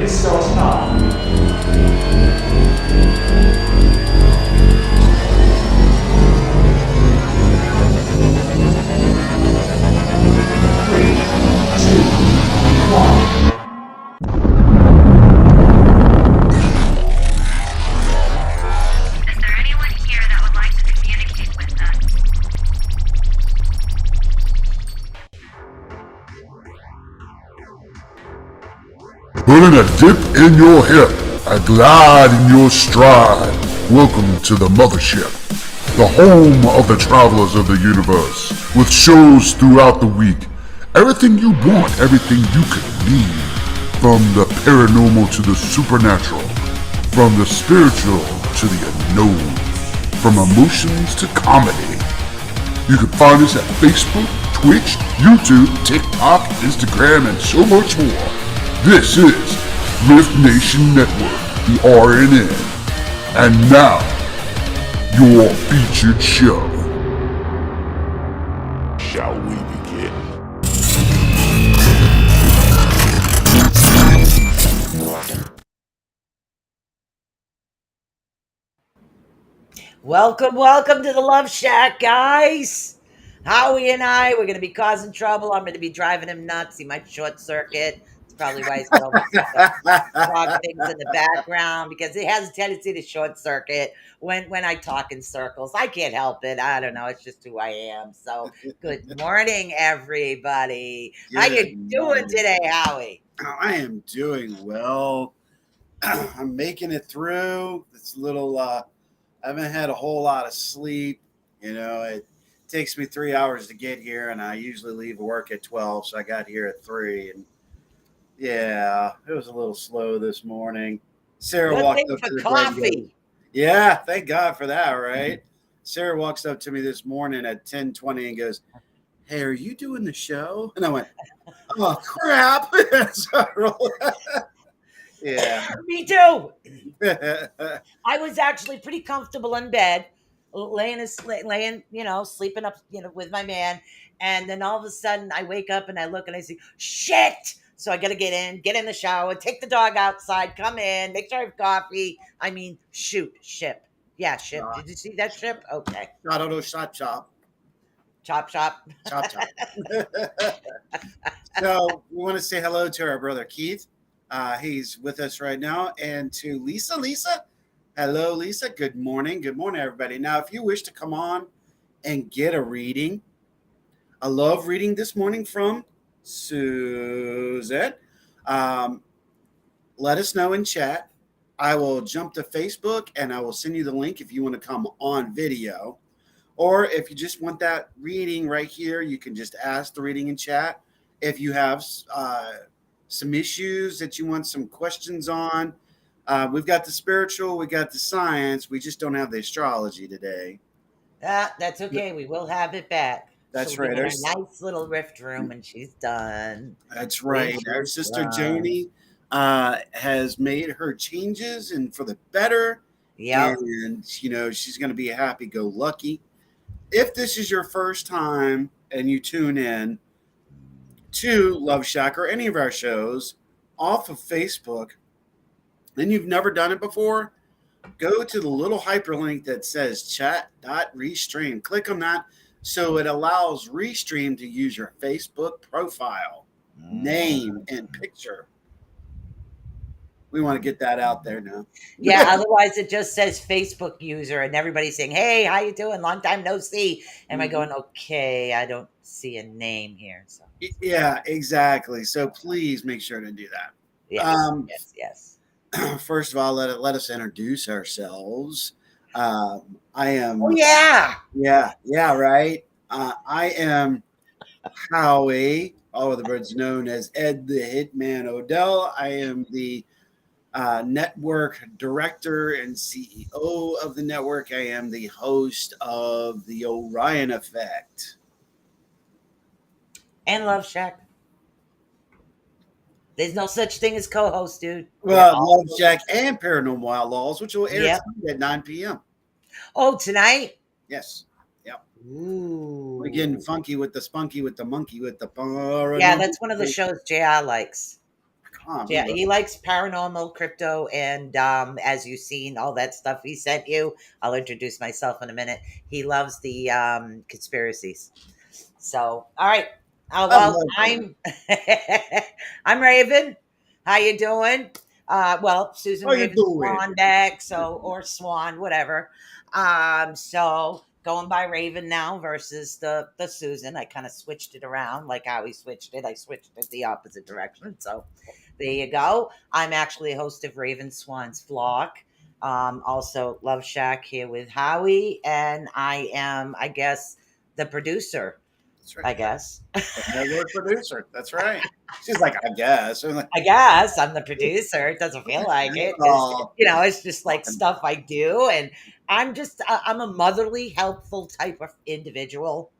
This so stop. Is there anyone here putting a dip in your hip, a glide in your stride. Welcome to the mothership, the home of the travelers of the universe, with shows throughout the week. Everything you want, everything you could need. From the paranormal to the supernatural, from the spiritual to the unknown, from emotions to comedy. You can find us at Facebook, Twitch, YouTube, TikTok, Instagram, and so much more. This is R.I.F.T Nation Network, the RNN. And now, your featured show. Shall we begin? Welcome to the Love Shack, guys. Howie and we're going to be causing trouble. I'm going to be driving him nuts. He might short circuit. That's probably why he's got all these dog things in the background, because he has a tendency to short circuit when I talk in circles. I can't help it. I don't know. It's just who I am. So good morning, everybody. How you doing today, Howie? I am doing well. I'm making it through. It's a little, I haven't had a whole lot of sleep. You know, it takes me 3 hours to get here, and I usually leave work at 12. So I got here at 3. And yeah, it was a little slow this morning. Sarah Good walked thing up for to the bed and goes, coffee. yeah, thank God for that, right? Sarah walks up to me this morning at 10:20 and goes, "Hey, are you doing the show?" And I went, "Oh, crap." Yeah. Me too. I was actually pretty comfortable in bed, laying, sleeping up, with my man. And then all of a sudden I wake up and I look and I see, shit. So I got to get in the shower, take the dog outside, come in, make sure I have coffee. I mean, shoot, ship. Yeah, ship. Did you see that ship? Okay. I don't know, chop, chop. Chop, chop. Chop, chop. So we want to say hello to our brother Keith. He's with us right now. And to Lisa. Lisa, hello, Lisa. Good morning. Good morning, everybody. Now, if you wish to come on and get a reading, I love reading this morning from Suzette. Let us know in chat. I will jump to Facebook and I will send you the link if you want to come on video. Or if you just want that reading right here, you can just ask the reading in chat. If you have some issues that you want some questions on, we've got the spiritual, we got the science. We just don't have the astrology today. That's okay. We will have it back. That's She'll be right. in a nice little rift room when she's done. That's right. Our sister Joni has made her changes and for the better. Yeah. And, she's going to be happy-go-lucky. If this is your first time and you tune in to Love Shack or any of our shows off of Facebook and you've never done it before, go to the little hyperlink that says chat.restream. Click on that so it allows Restream to use your Facebook profile, name, and picture. We want to get that out there now. Yeah, otherwise it just says Facebook user and everybody's saying, "Hey, how you doing? Long time no see." Am I going, "Okay, I don't see a name here." So yeah, exactly. So please make sure to do that. Yes. First of all, let us introduce ourselves. I am. Oh yeah. Yeah, right. I am Howie, all of the birds known as Ed the Hitman Odell. I am the network director and CEO of the network. I am the host of the Orion Effect. And Love Shack. There's no such thing as co-host, dude. Well, Love Shack and Paranormal Outlaws, which will air Yep. tonight at 9 p.m. Oh, tonight? Yes. Yep. Ooh. We're getting funky with the spunky with the monkey with the Yeah, that's one of the shows JR likes. Yeah, he he likes paranormal, crypto, and as you've seen, all that stuff he sent you. I'll introduce myself in a minute. He loves the conspiracies. So, all right. Well, I'm I'm Raven. How you doing? Susan How you Raven doing? Swanback, or Swan, whatever. So going by Raven now versus the Susan. I kind of switched it around, like how we switched it. I switched it the opposite direction. So there you go. I'm actually a host of Raven Swan's vlog. Also Love Shack here with Howie, and I am, I guess, the producer. That's right. I guess. The network producer. That's right. She's like, I guess. I'm like, I guess I'm the producer. It doesn't feel like it because, oh, it's just like stuff I do. And I'm a motherly, helpful type of individual.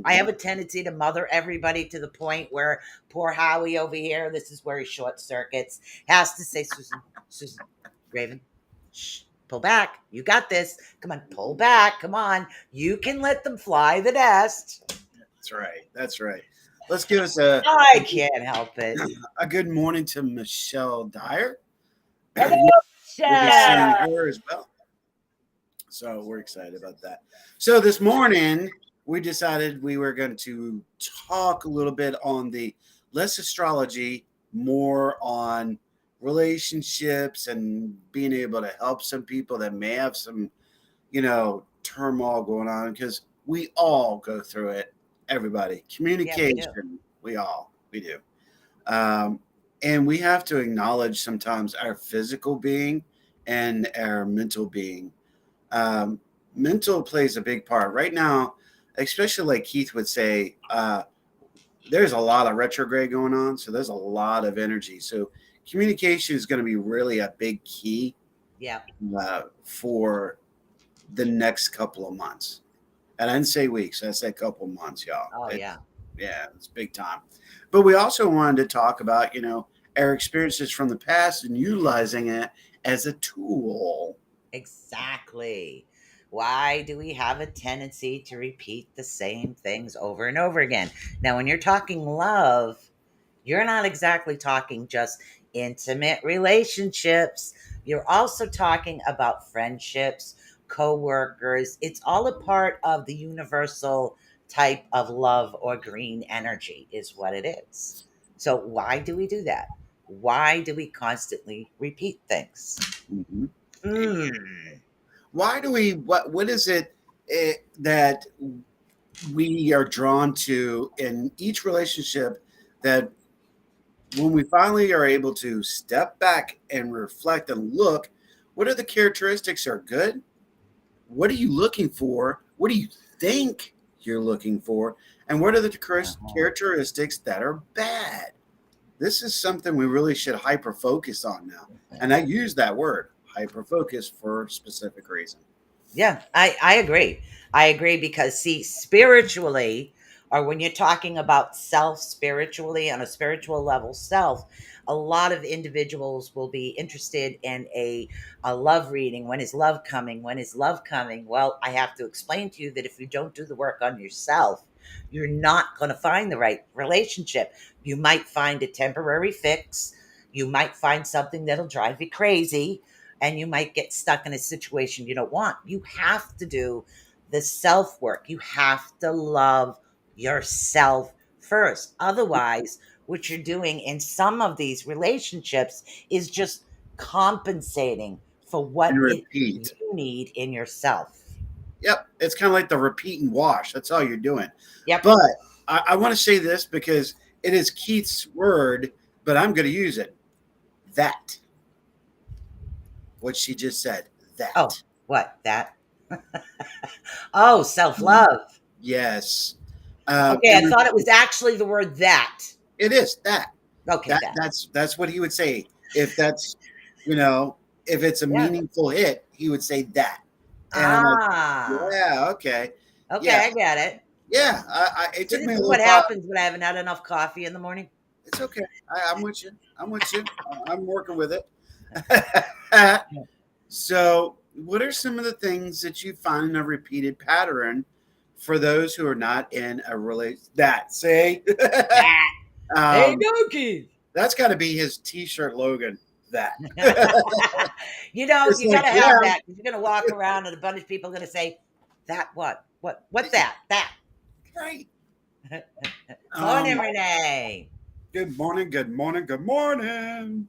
I have a tendency to mother everybody to the point where poor Howie over here, this is where he short circuits, has to say, Susan, Raven, shh, pull back. You got this. Come on, pull back. Come on. You can let them fly the nest. That's right. That's right. Let's give us a I can't help it. a good morning to Michelle Dyer. Hello, We'll be Michelle. seeing her as well. So we're excited about that. So this morning we decided we were going to talk a little bit on the less astrology, more on relationships and being able to help some people that may have some, turmoil going on, because we all go through it. Everybody, communication, we do. And we have to acknowledge sometimes our physical being and our mental being. Mental plays a big part right now, especially like Keith would say. There's a lot of retrograde going on, so there's a lot of energy. So communication is going to be really a big key, for the next couple of months. And I didn't say weeks, I said couple months, y'all. Oh, yeah. Yeah, it's big time. But we also wanted to talk about, our experiences from the past and utilizing it as a tool. Exactly. Why do we have a tendency to repeat the same things over and over again? Now, when you're talking love, you're not exactly talking just intimate relationships. You're also talking about friendships, co-workers. It's all a part of the universal type of love or green energy is what it is. So why do we do that? Why do we constantly repeat things? Mm-hmm. Mm. Why do we? What is it that we are drawn to in each relationship, that when we finally are able to step back and reflect and look, what are the characteristics are good? What are you looking for? What do you think you're looking for? And what are the characteristics that are bad? This is something we really should hyper focus on now. And I use that word, hyper focus, for a specific reason. Yeah, I agree. I agree because, see, spiritually, or when you're talking about self spiritually, on a spiritual level, self, a lot of individuals will be interested in a love reading. When is love coming? When is love coming? Well, I have to explain to you that if you don't do the work on yourself, you're not going to find the right relationship. You might find a temporary fix. You might find something that'll drive you crazy, and you might get stuck in a situation you don't want. You have to do the self work. You have to love yourself first. Otherwise, what you're doing in some of these relationships is just compensating for And what repeat. you need in yourself. Yep. It's kind of like the repeat and wash. That's all you're doing. Yep. But I want to say this because it is Keith's word, but I'm going to use it. That. What she just said. That. Oh, what? That? Oh, self love. Yes. Okay, I thought it was actually the word that. It is that. Okay, That's what he would say. If that's, if it's a meaningful hit, he would say that. And I'm like, yeah, okay. Okay, yeah. I get it. Yeah, it took This me a is little what while. happens when I haven't had enough coffee in the morning. It's okay. I'm with you. I'm working with it. So, what are some of the things that you find in a repeated pattern for those who are not in a relationship? That say, There you go, Keith. That's got to be his T-shirt logan. That. You It's got to have that, because you're going to walk around and a bunch of people are going to say, "That what? What's that? That?" Right. Morning, Renee. Good morning. Good morning. Good morning.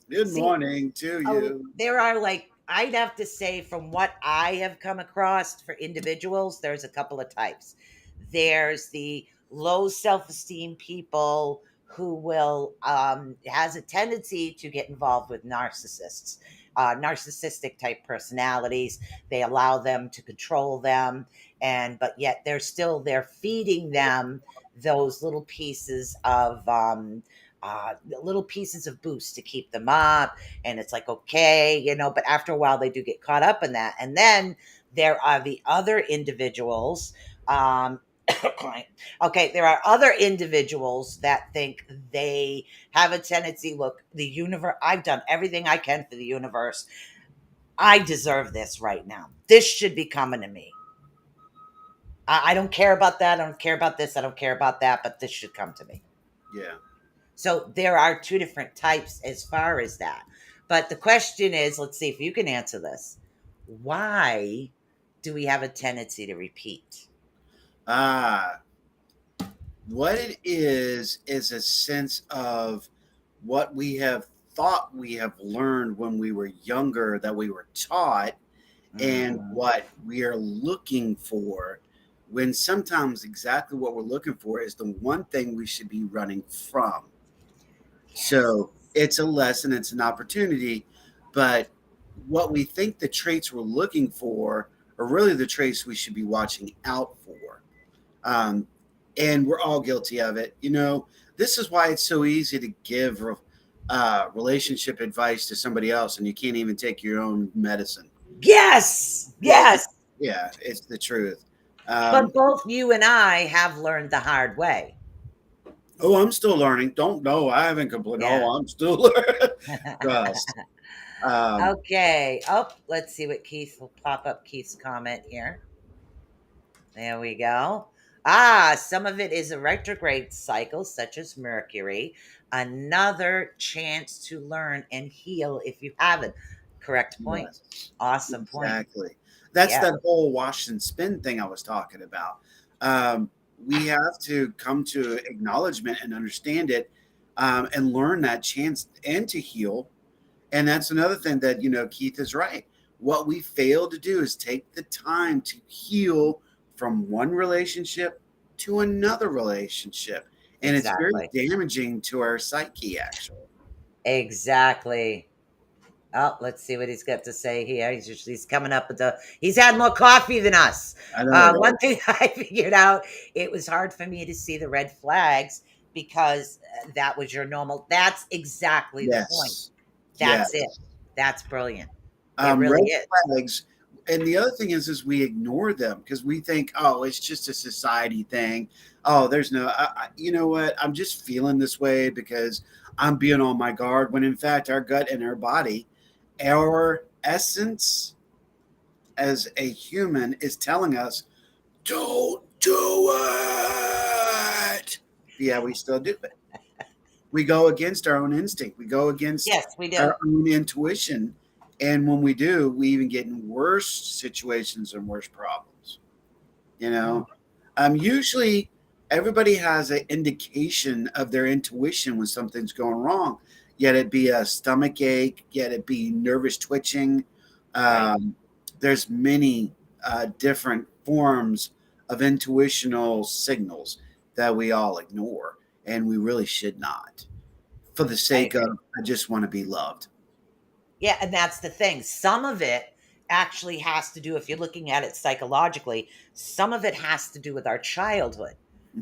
Good morning to you. There are like I'd have to say, from what I have come across for individuals, there's a couple of types. There's the low self-esteem people who will has a tendency to get involved with narcissists, narcissistic type personalities. They allow them to control them, and but yet they're feeding them those little pieces of boost to keep them up, and it's like, okay, but after a while they do get caught up in that. And then there are the other individuals, okay, there are other individuals that think they have a tendency, look, the universe, I've done everything I can for the universe, I deserve this right now, this should be coming to me. I don't care about that, I don't care about this, I don't care about that, but this should come to me. Yeah. So there are two different types as far as that. But the question is, let's see if you can answer this. Why do we have a tendency to repeat? Ah, what it is a sense of what we have thought we have learned when we were younger, that we were taught, and Mhm. what we are looking for, when sometimes exactly what we're looking for is the one thing we should be running from. So it's a lesson, it's an opportunity, but what we think the traits we're looking for are really the traits we should be watching out for. Um, and we're all guilty of it. This is why it's so easy to give relationship advice to somebody else, and you can't even take your own medicine. Yes, Yeah, yes. yeah, it's the truth. But both you and I have learned the hard way. Oh, I'm still learning. Don't know. I haven't completed. Yeah. No, I'm still learning. Trust. Um, Okay. Oh, let's see what Keith will pop up Keith's comment here. There we go. Some of it is a retrograde cycle, such as Mercury. Another chance to learn and heal if you haven't. Correct point. yes, Awesome point. exactly. That's Yeah, that whole wash and spin thing I was talking about. Um, we have to come to acknowledgement and understand it, and learn that chance and to heal. And that's another thing that, Keith is right. What we fail to do is take the time to heal from one relationship to another relationship. And it's very exactly. damaging to our psyche, actually. Exactly. Oh, let's see what he's got to say here. He's coming up with he's had more coffee than us. I know, right? One thing I figured out, it was hard for me to see the red flags because that was your normal. That's exactly the point. Yes. That's it. Yes. That's brilliant. It really Red is. flags. And the other thing is we ignore them because we think, oh, it's just a society thing. Oh, there's no, you know what? I'm just feeling this way because I'm being on my guard. When in fact, our gut and our body, our essence as a human is telling us, don't do it. Yeah, we still do it. We go against our own instinct. We go against Yes, we do. our own intuition. And when we do, we even get in worse situations and worse problems. You know, usually everybody has an indication of their intuition when something's going wrong. Yet it be a stomach ache, yet it be nervous twitching. Right. Um, there's many different forms of intuitional signals that we all ignore, and we really should not, for the I sake agree. of I just want to be loved. Yeah, and that's the thing. Some of it actually has to do, if you're looking at it psychologically, some of it has to do with our childhood.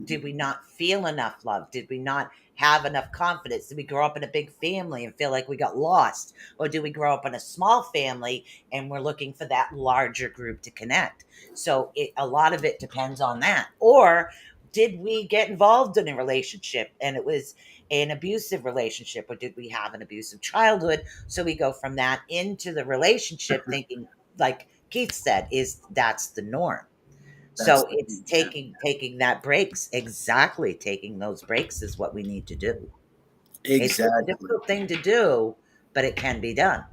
Did we Mhm. not feel enough love? Did we not have enough confidence? Did we grow up in a big family and feel like we got lost? Or did we grow up in a small family and we're looking for that larger group to connect? So a lot of it depends on that. Or did we get involved in a relationship and it was an abusive relationship, or did we have an abusive childhood? So we go from that into the relationship thinking, like Keith said, is that's the norm. That's So the it's yeah. taking that breaks. Exactly. Taking those breaks is what we need to do. It's a Exactly. difficult thing to do, but it can be done.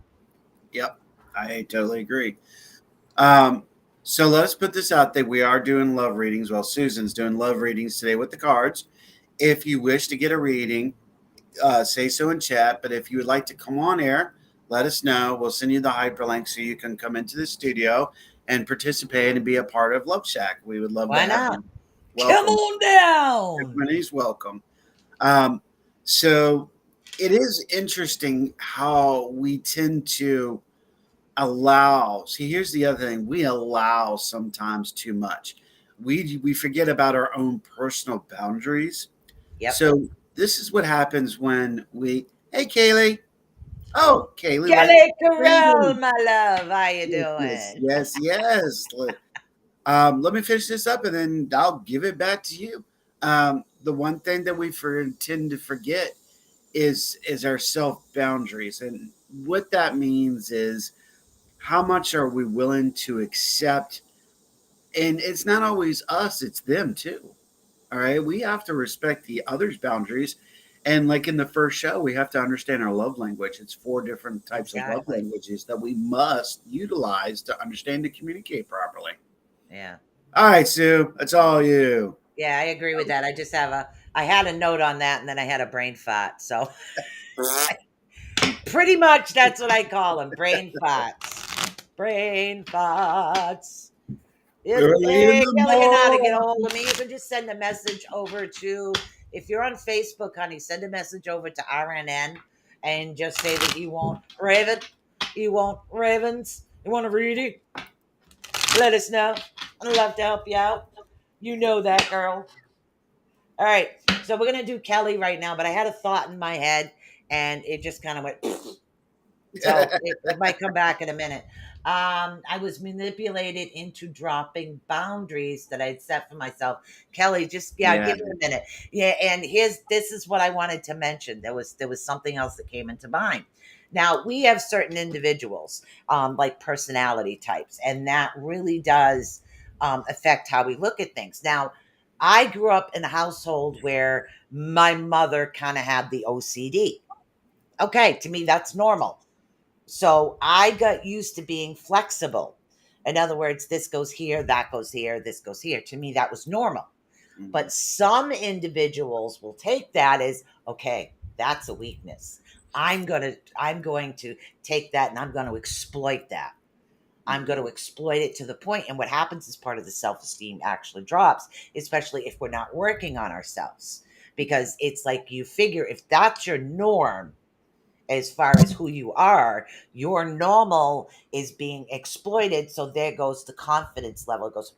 Yep. I totally agree. Um, so let's put this out there. We are doing love readings. Well, Susan's doing love readings today with the cards. If you wish to get a reading, say so in chat. But if you would like to come on air, let us know. We'll send you the hyperlink so you can come into the studio and participate and be a part of Love Shack. We would love to Why have not? you. Come Welcome. on down. Everybody's welcome. So it is interesting how we tend to allow. See, here's the other thing: we allow sometimes too much. We forget about our own personal boundaries. Yep. So this is what happens when we. Hey, Kaylee. Oh, Kaylee went Kelly Carell, reading. my love. How you Yes, doing? yes, yes. Let me finish this up, and then I'll give it back to you. The one thing that we tend to forget is our self boundaries, and what that means is how much are we willing to accept. And it's not always us, it's them too. All right, we have to respect the other's boundaries. And like in the first show, we have to understand our love language. It's 4 different types of love Exactly. languages that we must utilize to understand and communicate properly. Yeah. All right, Sue, that's all you. Yeah, I agree with that. I had a note on that and then I had a brain fart. So pretty much that's what I call them, brain farts. Brain farts. Early in Hey, the Kelly, you know how to get a morning. hold of me. You can just send a message over to, if you're on Facebook, honey, send a message over to RNN and just say that you want Raven, you want Ravens, you want a reading. Let us know. I'd love to help you out. You know that, girl. All right. So we're going to do Kelly right now, but I had a thought in my head and it just kind of went. So it might come back in a minute. I was manipulated into dropping boundaries that I'd set for myself. Kelly, just Yeah, give it a minute. Yeah, and this is what I wanted to mention. There was something else that came into mind. Now we have certain individuals, like personality types, and that really does affect how we look at things. Now, I grew up in a household where my mother kind of had the OCD. Okay, to me that's normal, so I got used to being flexible. In other words, this goes here, that goes here, this goes here. To me, that was normal. mhm, But some individuals will take that as, okay, that's a weakness. I'm going to take that and I'm going to exploit that. I'm going to mhm. exploit it to the point. And what happens is part of the self-esteem actually drops, especially if we're not working on ourselves. Because it's like you figure if that's your norm, as far as who you are, your normal is being exploited. So there goes the confidence level. It goes,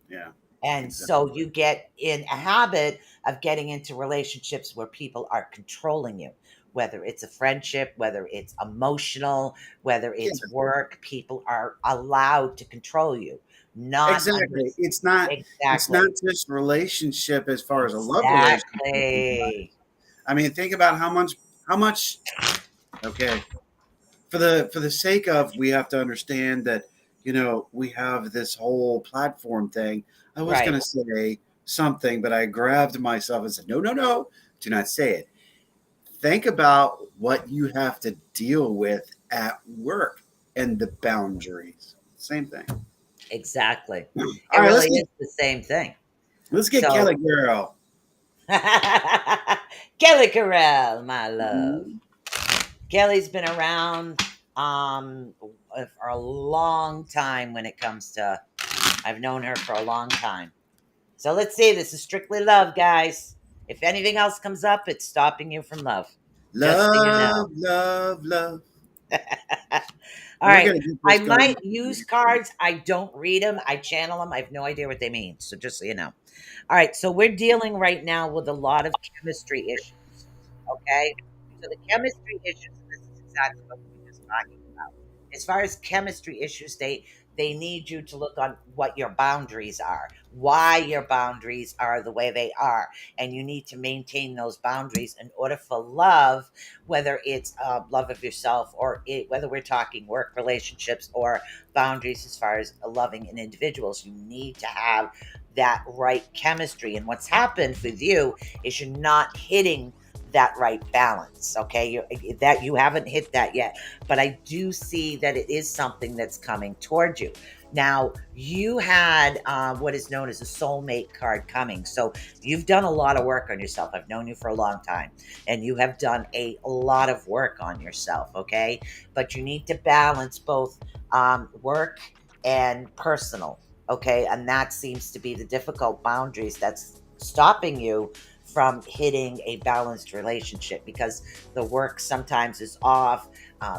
Yeah, and so exactly. you get in a habit of getting into relationships where people are controlling you, whether it's a friendship, whether it's emotional, whether Yeah, it's work, people are allowed to control you. Not under exactly. It's not exactly. just relationship as far as a love relationship. Exactly. I mean, think about how much. Okay, for the sake of, we have to understand that we have this whole platform thing. I was Right. going to say something, but I grabbed myself and said, no, no, no, do not say it. Think about what you have to deal with at work and the boundaries. Same thing. Exactly. All It right, really is the same thing. let's get So Kelly girl. Kelly Carell, my love. Mhm. Kelly's been around um for a long time when it comes to, I've known her for a long time. So let's see, this is strictly love, guys. If anything else comes up, it's stopping you from love. Just so you know. Love, love, love. All We're right. gonna get I this going. might use cards. I don't read them. I channel them. I have no idea what they mean. So just so you know. All right. So we're dealing right now with a lot of chemistry issues. Okay. So the chemistry issues, and this is exactly what we were just talking about. As far as chemistry issues, they need you to look on what your boundaries are, why your boundaries are the way they are, and you need to maintain those boundaries in order for love, whether it's love of yourself or whether we're talking work relationships or boundaries as far as loving in individuals. You need to have that right chemistry. And what's happened with you is you're not hitting that right balance. Okay, you haven't hit that yet, but I do see that it is something that's coming towards you. Now, you had what is known as a soulmate card coming. So you've done a lot of work on yourself. I've known you for a long time, and you have done a lot of work on yourself, okay? But you need to balance both work and personal, okay? And that seems to be the difficult boundaries that's stopping you from hitting a balanced relationship, because the work sometimes is off,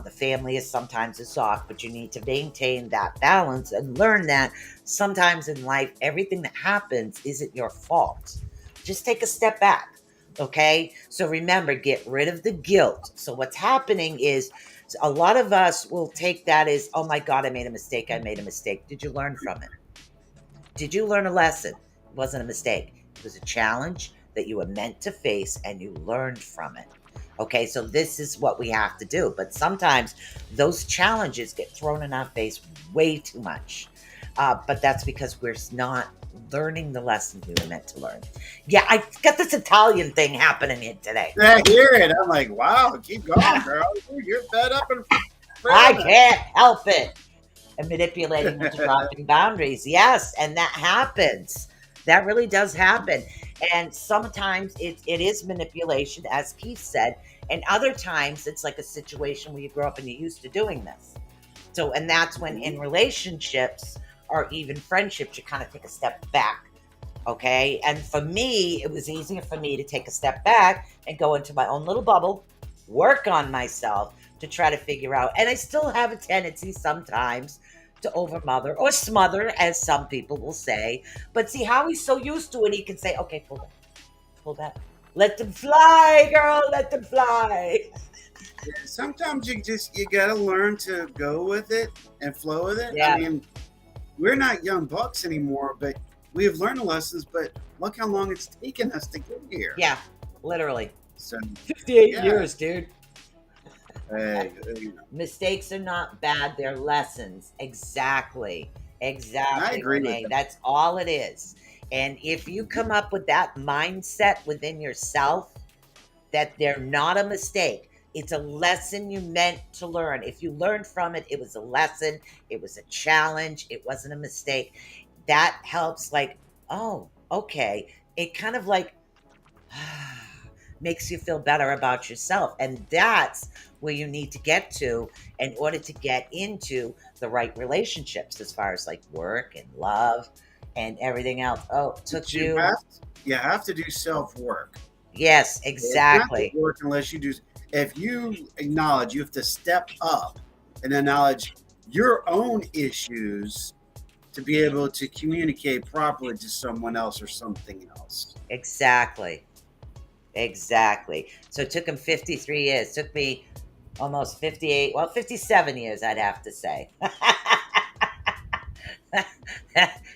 the family is sometimes is off, but you need to maintain that balance and learn that sometimes in life, everything that happens isn't your fault. Just take a step back. Okay. So remember, get rid of the guilt. So what's happening is a lot of us will take that as, oh my God, I made a mistake. I made a mistake. Did you learn from it? Did you learn a lesson? It wasn't a mistake. It was a challenge that you were meant to face and you learned from it. Okay, so this is what we have to do. But sometimes those challenges get thrown in our face way too much. But that's because we're not learning the lesson we were meant to learn. Yeah, I got this Italian thing happening here today. I hear it. I'm like, wow, keep going, girl. You're fed up and I frivolous. can't help it. And manipulating into dropping boundaries. Yes, and that happens. That really does happen. And sometimes it is manipulation, as Keith said, and other times it's like a situation where you grow up and you're used to doing this. So, and that's when in relationships or even friendships, you kind of take a step back. Okay. And for me, it was easier for me to take a step back and go into my own little bubble, work on myself to try to figure out. And I still have a tendency sometimes to overmother or smother, as some people will say. But see how he's so used to it, he can say, okay, pull back. Let them fly, girl, let them fly. Sometimes you gotta learn to go with it and flow with it. Yeah. I mean, we're not young bucks anymore, but we have learned the lessons. But look how long it's taken us to get here. Yeah, literally. So 58 Yeah. years, dude. hey, Mistakes are not bad, they're lessons. Exactly. Exactly. I agree with Renee. that. That's all it is. And if you come up with that mindset within yourself that they're not a mistake, it's a lesson you meant to learn. If you learned from it, it was a lesson, it was a challenge, it wasn't a mistake. That helps, like, oh, okay. It kind of like makes you feel better about yourself. And that's where you need to get to in order to get into the right relationships, as far as like work and love and everything else. Oh, it took you you. have you have to do self work. Yes, It's not going exactly. to work unless you do. If you acknowledge, you have to step up and acknowledge your own issues to be able to communicate properly to someone else or something else. Exactly. Exactly. So it took him 53 years. It took me almost 58, well, 57 years, I'd have to say.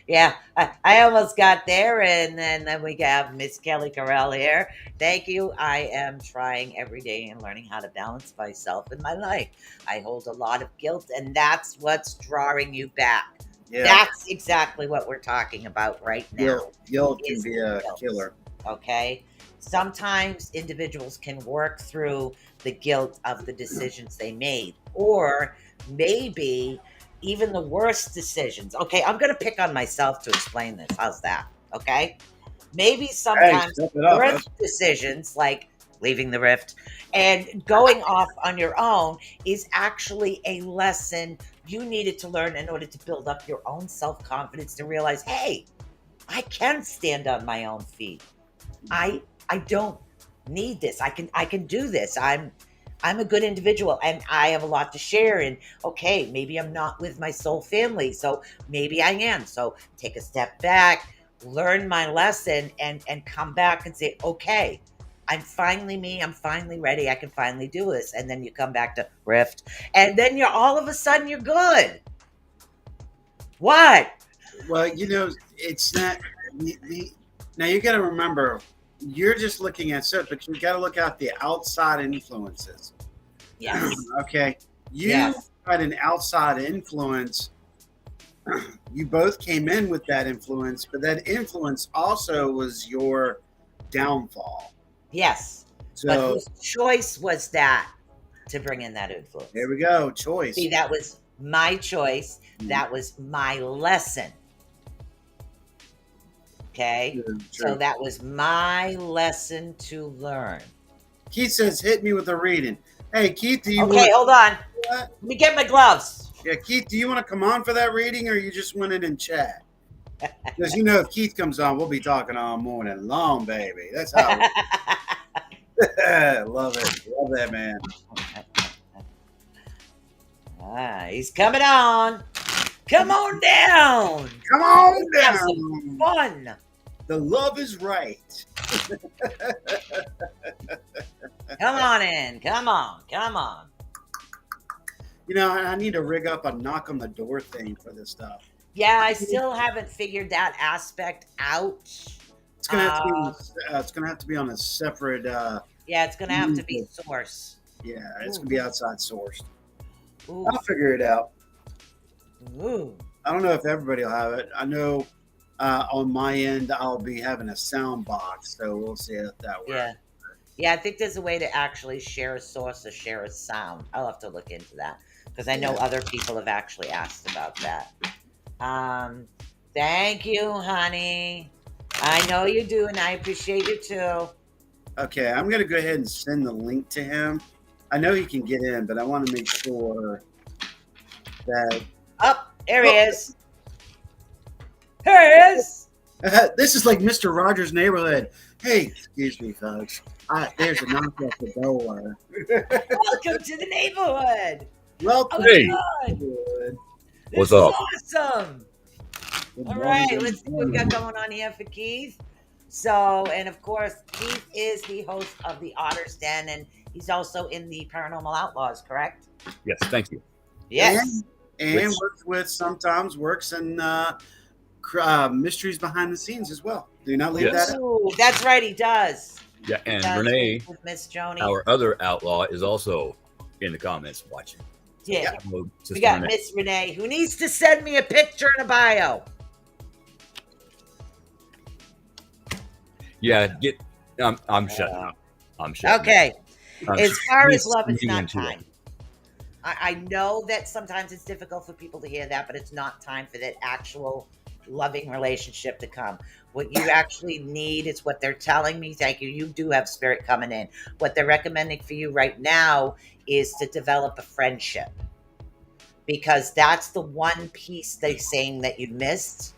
Yeah, I almost got there, and then we have Miss Kelly Carell here. Thank you. I am trying every day and learning how to balance myself in my life. I hold a lot of guilt, and that's what's drawing you back. Yeah, That's exactly what we're talking about right now. guilt can Is be a guilt. killer. Okay. Sometimes individuals can work through the guilt of the decisions they made, or maybe even the worst decisions. Okay, I'm going to pick on myself to explain this. How's that? Okay. Maybe Hey, sometimes step it up. worst decisions, like leaving the rift and going off on your own, is actually a lesson you needed to learn in order to build up your own self confidence, to realize, hey, I can stand on my own feet. I don't need this. I can do this. I'm a good individual and I have a lot to share, and okay, maybe I'm not with my soul family, so maybe I am. So take a step back, learn my lesson, and come back and say, okay, I'm finally me. I'm finally ready. I can finally do this. And then you come back to Rift, and then you're all of a sudden you're good. What? Well, it's not. Now you got to remember, you're just looking at stuff, but you got to look at the outside influences. Yes. Okay, you Yes. had an outside influence. You both came in with that influence, but that influence also was your downfall. Yes. But So whose choice was that to bring in that influence? there we go, choice. See, that was my choice. That was my lesson. Okay. So that was my lesson to learn. Keith says, hit me with a reading. Hey, Keith, do you Okay, hold on. What? Let me get my gloves. Yeah, Keith, do you want to come on for that reading, or you just want it in chat? Because you know, if Keith comes on, we'll be talking all morning long, baby. That's how. Love it. Love that man. He's coming on. Come on down. Come on Have some down. fun. The love is right. Come on in. Come on. Come on. You know, I need to rig up a knock on the door thing for this stuff. Yeah, I still haven't figured that aspect out. It's gonna have to be. It's gonna have to be on a separate. Yeah, it's gonna have to be source. Yeah, it's gonna be outside sourced. Ooh. I'll figure it out. Ooh. I don't know if everybody will have it. I know on my end I'll be having a sound box, so we'll see if that works. Yeah. Yeah, I think there's a way to actually share a source or share a sound. I'll have to look into that because I know other people have actually asked about that. Thank you, honey. I know you do, and I appreciate you too. Okay, I'm gonna go ahead and send the link to him. I know he can get in, but I want to make sure that. Oh, there he is. Here he is. This is like Mr. Rogers' Neighborhood. Hey, excuse me, folks. There's a knock at the door. Welcome to the neighborhood. Welcome. Hey. This What's up? is awesome. All right, let's see what we got going on here for Keith. So, and of course, Keith is the host of the Otter's Den, and he's also in the Paranormal Outlaws, correct? Yes, thank you. Yes. And sometimes works in mysteries behind the scenes as well. Do not leave Yes. that out. Ooh, that's right, he does. Yeah, and He does Renee, with Miss Joni. our other outlaw, is also in the comments watching. Yeah. Hello, Sister We got Renee. Miss Renee, who needs to send me a picture and a bio. Yeah, I'm shutting up. I'm shutting Okay. up. As far as He's love, it's moving not into it. time. I know that sometimes it's difficult for people to hear that, but it's not time for that actual loving relationship to come. What you actually need is what they're telling me. Thank you. You do have spirit coming in. What they're recommending for you right now is to develop a friendship, because that's the one piece they're saying that you missed.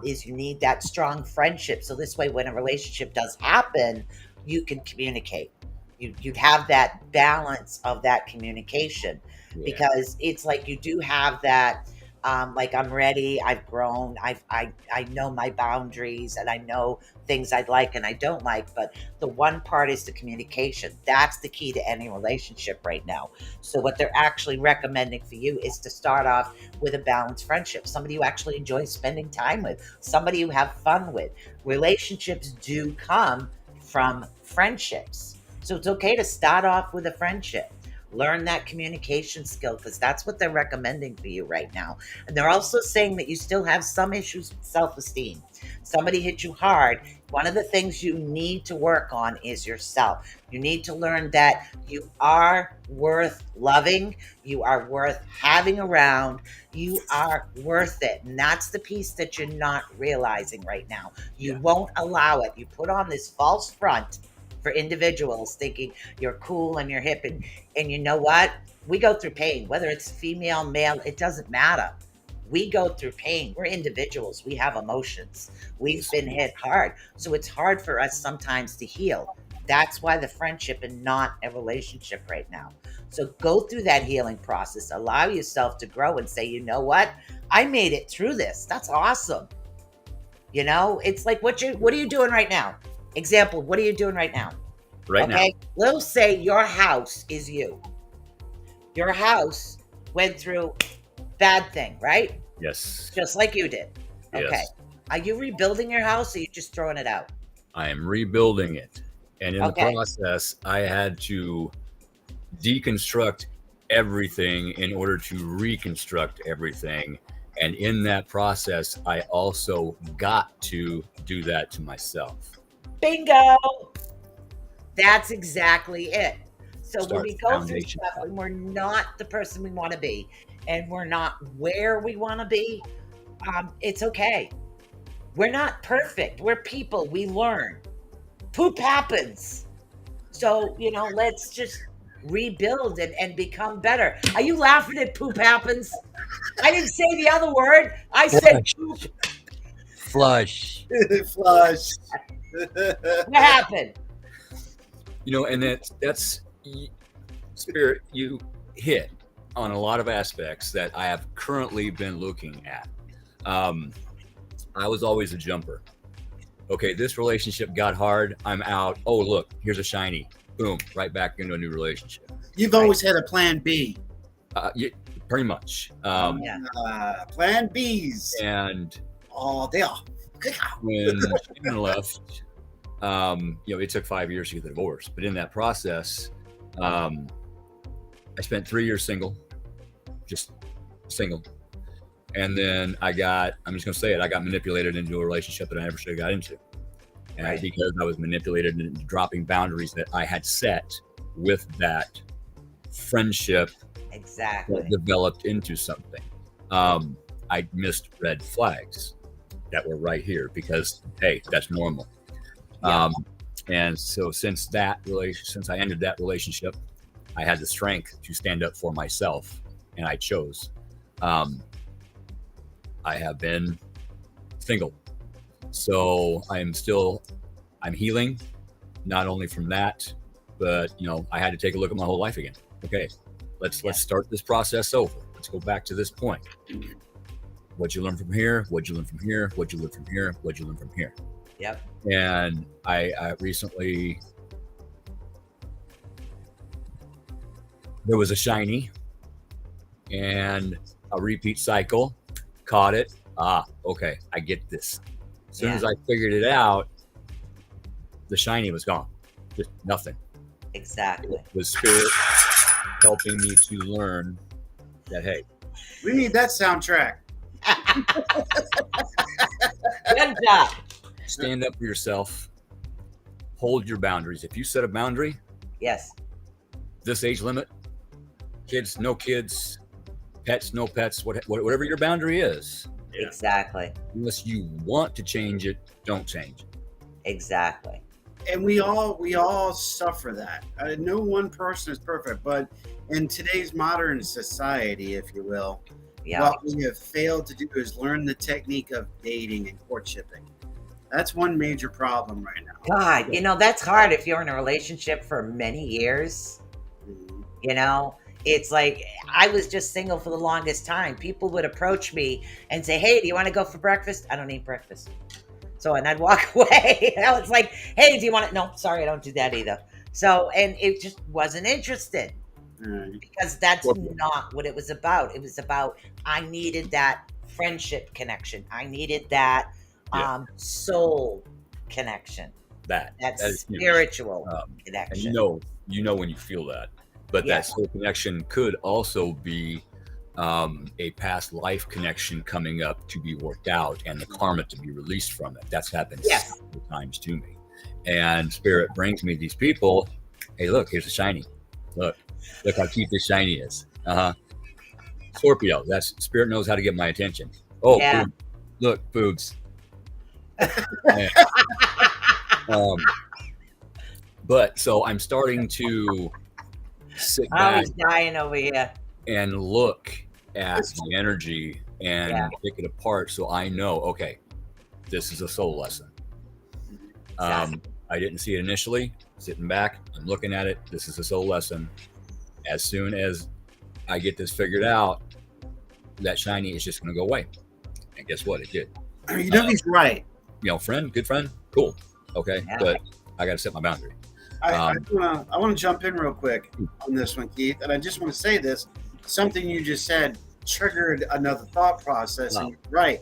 Is you need that strong friendship. So this way, when a relationship does happen, you can communicate. You'd have that balance of that communication, because it's like you do have that. Like, I'm ready. I've grown. I know my boundaries, and I know things I like and I don't like. But the one part is the communication. That's the key to any relationship right now. So what they're actually recommending for you is to start off with a balanced friendship. Somebody you actually enjoy spending time with. Somebody you have fun with. Relationships do come from friendships. So it's okay to start off with a friendship. Learn that communication skill, because that's what they're recommending for you right now. And they're also saying that you still have some issues with self-esteem. Somebody hit you hard. One of the things you need to work on is yourself. You need to learn that you are worth loving. You are worth having around. You are worth it. And that's the piece that you're not realizing right now. You won't allow it. You put on this false front for individuals thinking you're cool and you're hip, and you know what? We go through pain, whether it's female, male, it doesn't matter. We go through pain. We're individuals. We have emotions. We've been hit hard. So it's hard for us sometimes to heal. That's why the friendship and not a relationship right now. So go through that healing process. Allow yourself to grow and say, you know what? I made it through this. That's awesome. You know, it's like, what are you doing right now? Example, what are you doing right now? Right now. Let's say your house is you. Your house went through bad thing, right? Yes. Just like you did. Okay. Yes. Are you rebuilding your house, or are you just throwing it out? I am rebuilding it. And in the process, I had to deconstruct everything in order to reconstruct everything. And in that process, I also got to do that to myself. Bingo. That's exactly it. So when start we the go through foundation stuff and we're not the person we want to be, and we're not where we want to be, it's okay. We're not perfect. We're people. We learn. Poop happens. So, let's just rebuild and become better. Are you laughing at poop happens? I didn't say the other word. I said poop. Flush. Flush. What happened? And that's Spirit, you hit on a lot of aspects that I have currently been looking at. I was always a jumper. Okay, this relationship got hard. I'm out. Oh, look, here's a shiny. Boom, right back into a new relationship. You've always had a plan B. Yeah, pretty much. Yeah. Plan Bs. And they are. when Shannon left, it took 5 years to get the divorce. But in that process, I spent 3 years single, just single. And then I'm just going to say it, I got manipulated into a relationship that I never should have got into. And Right. because I was manipulated into dropping boundaries that I had set with that friendship Exactly. that developed into something. I missed red flags that were right here because, hey, that's normal. Yeah. And so since I ended that relationship, I had the strength to stand up for myself, and I chose. I have been single. So I'm healing, not only from that, but I had to take a look at my whole life again. Okay, let's start this process over. Let's go back to this point. What'd you learn from here? What'd you learn from here? What'd you learn from here? What'd you learn from here? Yep. And I recently, there was a shiny and a repeat cycle. Caught it. Okay, I get this. As soon as I figured it out, the shiny was gone. Just nothing. Exactly. It was Spirit helping me to learn that, hey, We need that soundtrack. Good job. stand up for yourself, hold your boundaries. If you set a boundary, Yes. this age limit, kids, no kids, pets, no pets, whatever your boundary is, Exactly. unless you want to change it, don't change it. Exactly. And we all suffer that. No one person is perfect, but in today's modern society, if you will, Yeah. what we have failed to do is learn the technique of dating and courtshipping. That's one major problem right now. God, that's hard if you're in a relationship for many years. Mhm. It's like I was just single for the longest time. People would approach me and say, "Hey, do you want to go for breakfast?" I don't eat breakfast. And I'd walk away. It's like, "Hey, do you want to?" No, sorry, I don't do that either. And it just wasn't interested Right. because that's not what it was about. It was about I needed that friendship connection. I needed that soul connection. That is huge. Spiritual And connection. you know when you feel that. But Yeah. that soul connection could also be a past life connection coming up to be worked out and the karma to be released from it. That's happened several times to me. And Spirit brings me these people. Hey, look, here's a shiny. Look how cute this shiny is. Scorpio, that's Spirit knows how to get my attention. Oh, Yeah. look, boobs. But so I'm starting to sit Oh, back he's dying over here. and look at the energy and pick it apart so I know, okay, this is a soul lesson. I didn't see it initially. Sitting back, I'm looking at it. This is a soul lesson. As soon as I get this figured out, that shiny is just going to go away. And guess what? It did. He's right. Friend, good friend, cool. Okay, Yeah. but I got to set my boundary. I want to jump in real quick on this one, Keith, and I just want to say this. Something you just said triggered another thought process. And you're right.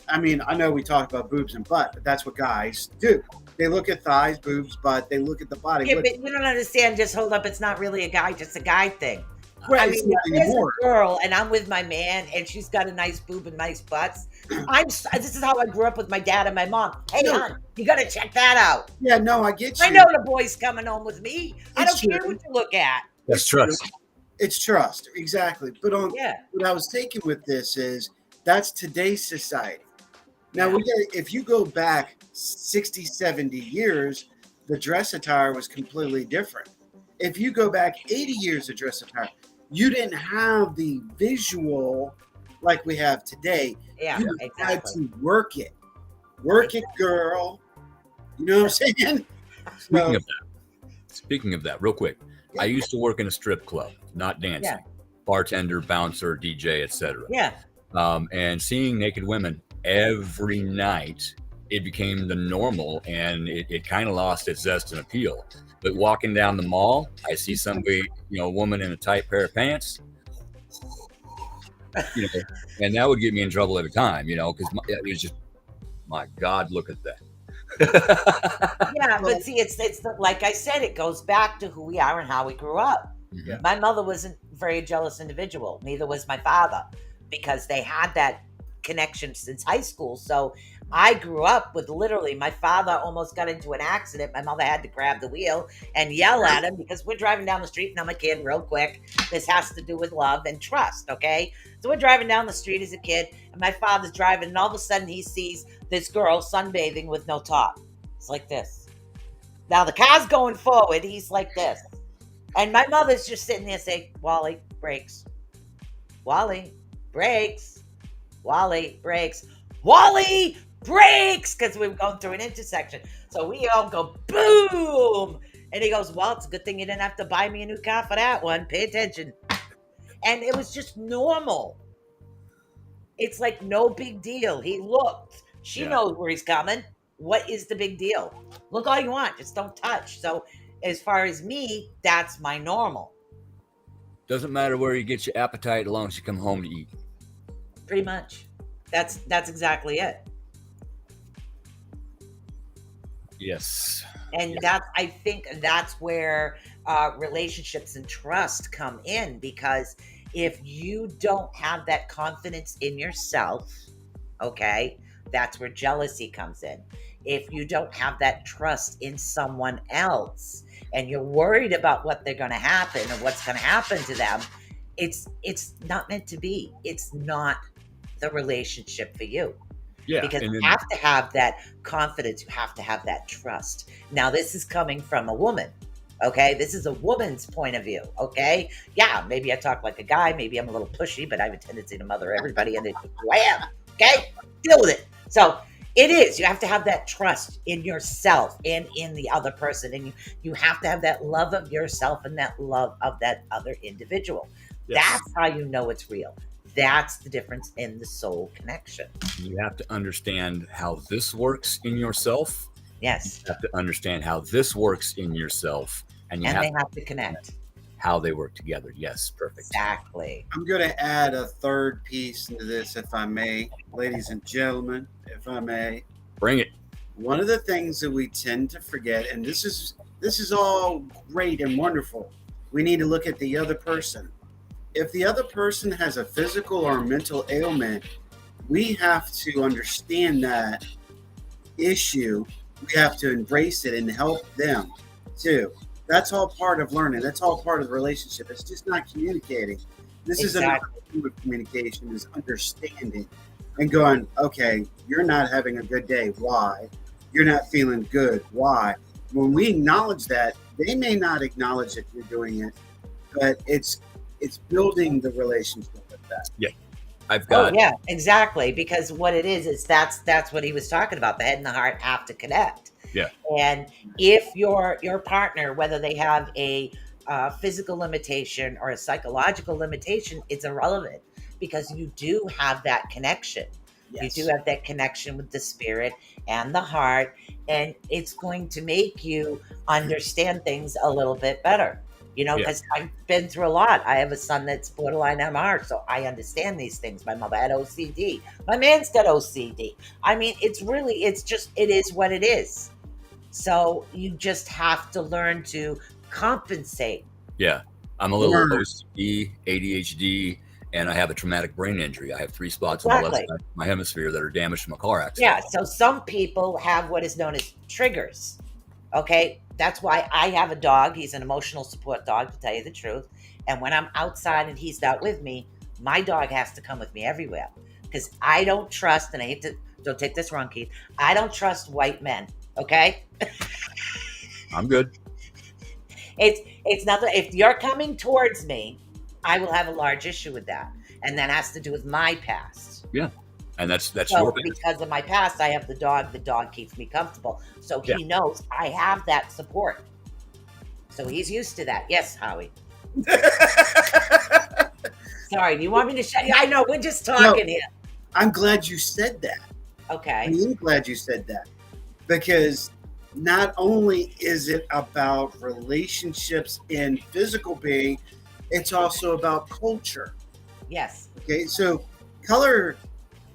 I mean, I know we talked about boobs and butt, but that's what guys do. They look at thighs, boobs, butt. They look at the body. Yeah, but you don't understand. Just hold up. It's not really a guy, just a guy thing. Right, I it's mean, not if there's anymore. a girl and I'm with my man and she's got a nice boob and nice butts, this is how I grew up with my dad and my mom. Hey, No. hon, you got to check that out. Yeah, no, I get you. I know the boy's coming home with me. I It's don't care true. what you look at. That's trust. It's trust, exactly. But Yeah. what I was taking with this is that's today's society. Now, Yeah. if you go back 60, 70 years, the dress attire was completely different. If you go back 80 years of dress attire, you didn't have the visual like we have today. Yeah, You had exactly. to work it. Work it, girl. You know what I'm saying? Speaking of that, real quick, I used to work in a strip club, not dancing, bartender, bouncer, DJ, etc. Yeah. And seeing naked women every night, it became the normal, and it kind of lost its zest and appeal. But walking down the mall, I see somebody, a woman in a tight pair of pants, and that would get me in trouble every time, because it was just, my God, look at that. Yeah, but see, it's like I said, it goes back to who we are and how we grew up. Mhm. My mother wasn't a very jealous individual. Neither was my father, because they had that connection since high school. So I grew up with literally my father almost got into an accident. My mother had to grab the wheel and yell at him because we're driving down the street. And I'm a kid, real quick. This has to do with love and trust, okay? So we're driving down the street as a kid, and my father's driving, and all of a sudden he sees this girl sunbathing with no top. It's like this. Now the car's going forward. He's like this. And my mother's just sitting there saying, Wally, brakes. Wally, brakes. Wally, brakes. Wally, brakes. Because we were going through an intersection. So we all go, boom. And he goes, well, it's a good thing you didn't have to buy me a new car for that one. Pay attention. And it was just normal. It's like no big deal. He looked. She knows where he's coming. What is the big deal? Look all you want, just don't touch. So as far as me, that's my normal. Doesn't matter where you get your appetite as long as you come home to eat. Pretty much. That's exactly it. Yes. And I think that's where relationships and trust come in, because if you don't have that confidence in yourself, okay, that's where jealousy comes in. If you don't have that trust in someone else and you're worried about what they're going to happen or what's going to happen to them, it's not meant to be. It's not the relationship for you. Yeah. Because you have to have that confidence. You have to have that trust. Now, this is coming from a woman. Okay, this is a woman's point of view. Okay, yeah, maybe I talk like a guy, maybe I'm a little pushy, but I have a tendency to mother everybody, and it's who I am. Okay, deal with it. So it is. You have to have that trust in yourself and in the other person, and you have to have that love of yourself and that love of that other individual. Yes. That's how you know it's real. That's the difference in the soul connection. You have to understand how this works in yourself. Yes. You have to understand how this works in yourself. And they have to connect. How they work together. Yes, perfect. Exactly. I'm going to add a third piece into this, if I may. Ladies and gentlemen, if I may. Bring it. One of the things that we tend to forget, and this is all great and wonderful, we need to look at the other person. If the other person has a physical or mental ailment, we have to understand that issue. We have to embrace it and help them too. That's all part of learning. That's all part of the relationship. It's just not communicating. This is another form of communication, is understanding and going, okay, you're not having a good day. Why? You're not feeling good. Why? When we acknowledge that, they may not acknowledge that you're doing it, but it's building the relationship with that. Yeah. I've got. Oh, yeah, exactly. Because what it is that's what he was talking about. The head and the heart have to connect. Yeah. And if your partner, whether they have a physical limitation or a psychological limitation, it's irrelevant, because you do have that connection. Yes. You do have that connection with the spirit and the heart, and it's going to make you understand things a little bit better. Because I've been through a lot. I have a son that's borderline MR, so I understand these things. My mother had OCD. My man's got OCD. I mean, it is what it is. So you just have to learn to compensate. Yeah. I'm a little OCD, ADHD, and I have a traumatic brain injury. I have 3 spots on the left side of my hemisphere that are damaged from a car accident. Yeah. So some people have what is known as triggers. Okay. that's why I have a dog. He's an emotional support dog, to tell you the truth. And when I'm outside and he's not with me, my dog has to come with me everywhere. Because I don't trust, and I hate to, don't take this wrong, Keith. I don't trust white men. Okay? I'm good. It's nothing. If you're coming towards me, I will have a large issue with that. And that has to do with my past. Yeah. And that's So your past. because of my past, I have the dog keeps me comfortable. So he knows I have that support. So he's used to that. Yes, Howie. Sorry, do you want me to shut you? I know, we're just talking here. I'm glad you said that. Okay. I'm glad you said that. Because not only is it about relationships in physical being, it's also about culture. Yes. Okay, so color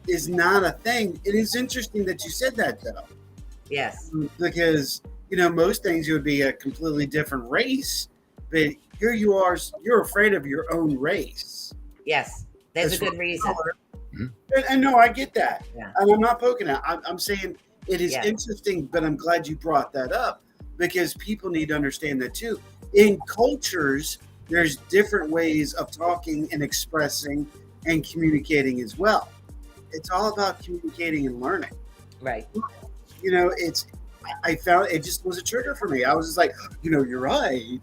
is not a thing. It is interesting that you said that, though. Yes. Because, most things you would be a completely different race, but here you are, you're afraid of your own race. Yes. There's As a good far as reason. color. And no, I get that. Yeah. And I'm not poking at it. I'm saying it is Yeah. interesting, but I'm glad you brought that up because people need to understand that too. In cultures, there's different ways of talking and expressing and communicating as well. It's all about communicating and learning. Right. I found it just was a trigger for me. I was just like, you're right.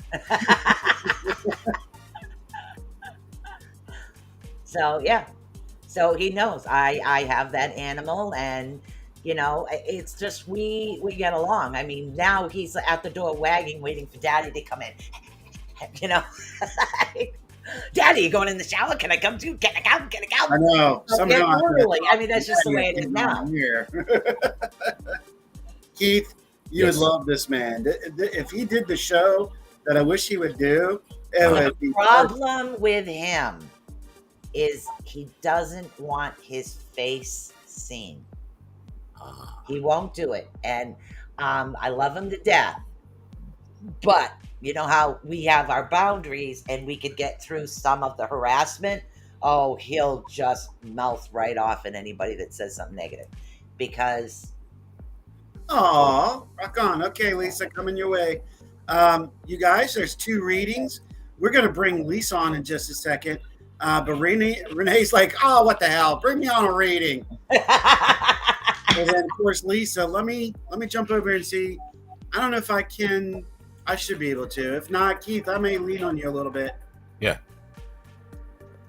So, yeah. So he knows I have that animal, and it's just we get along. I mean, now he's at the door wagging, waiting for Daddy to come in. Daddy, you going in the shower? Can I come too? Can I come? Can I come? I know. Literally. I mean, that's just the way it is now. Here. Keith, you would love this man. If he did the show that I wish he would do, it would be The problem with him is he doesn't want his face seen. He won't do it. And I love him to death. But you know how we have our boundaries and we could get through some of the harassment? Oh, he'll just mouth right off at anybody that says something negative. Because... Oh, rock on. Okay, Lisa, coming your way. You guys, there's 2 readings. We're going to bring Lisa on in just a second. But Renee's like, oh, what the hell? Bring me on a reading. And then, of course, Lisa, let me jump over and see. I don't know if I can. I should be able to. If not, Keith, I may lean on you a little bit. Yeah.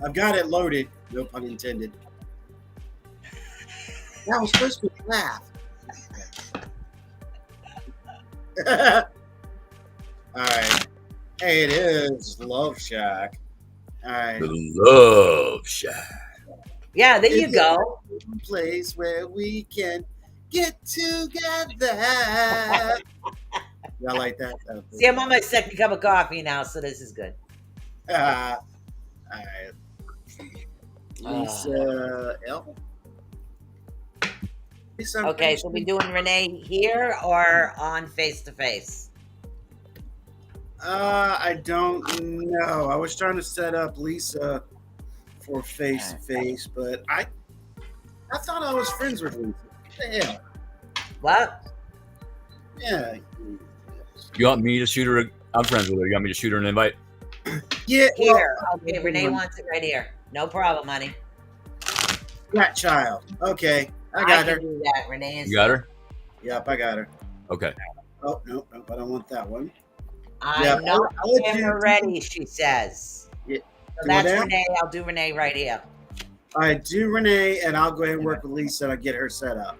I've got it loaded. No pun intended. That was supposed to be a laugh. All right. Hey, it is Love Shack. All right. The Love Shack. Yeah, there you go. A place where we can get together. Y'all like that? See, I'm on my second cup of coffee now, so this is good. All right. Lisa L. Okay, so we doing Renee here or on face-to-face? I don't know. I was trying to set up Lisa for face-to-face, but I thought I was friends with Lisa. Damn. What? Yeah. You want me to shoot her? I'm friends with her. You want me to shoot her an invite? Yeah. Here. Okay, Renee wants it right here. No problem, honey. That child. Okay. I got her. Can do that. Renee is. You got her? Yep, I got her. Okay. Oh, no, I don't want that one. I'm not ready, she says. Yeah. So that's Renee. I'll do Renee right here. All right, do Renee, and I'll go ahead and work with Lisa and I'll get her set up.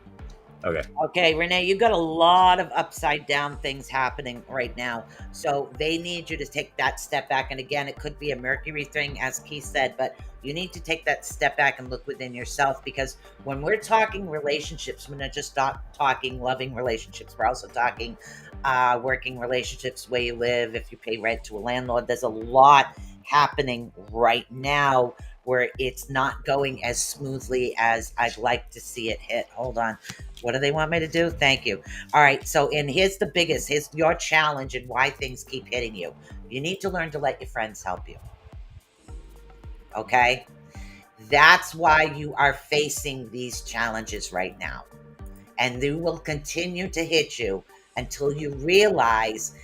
Okay. Okay, Renee, you've got a lot of upside down things happening right now. So they need you to take that step back. And again, it could be a Mercury thing, as Keith said, but you need to take that step back and look within yourself, because when we're talking relationships, we're not just talking loving relationships. We're also talking working relationships, where you live, if you pay rent to a landlord. There's a lot happening right now where it's not going as smoothly as I'd like to see it hit. Hold on. What do they want me to do? Thank you. All right. So, and here's your challenge and why things keep hitting you. You need to learn to let your friends help you. Okay? That's why you are facing these challenges right now. And they will continue to hit you until you realize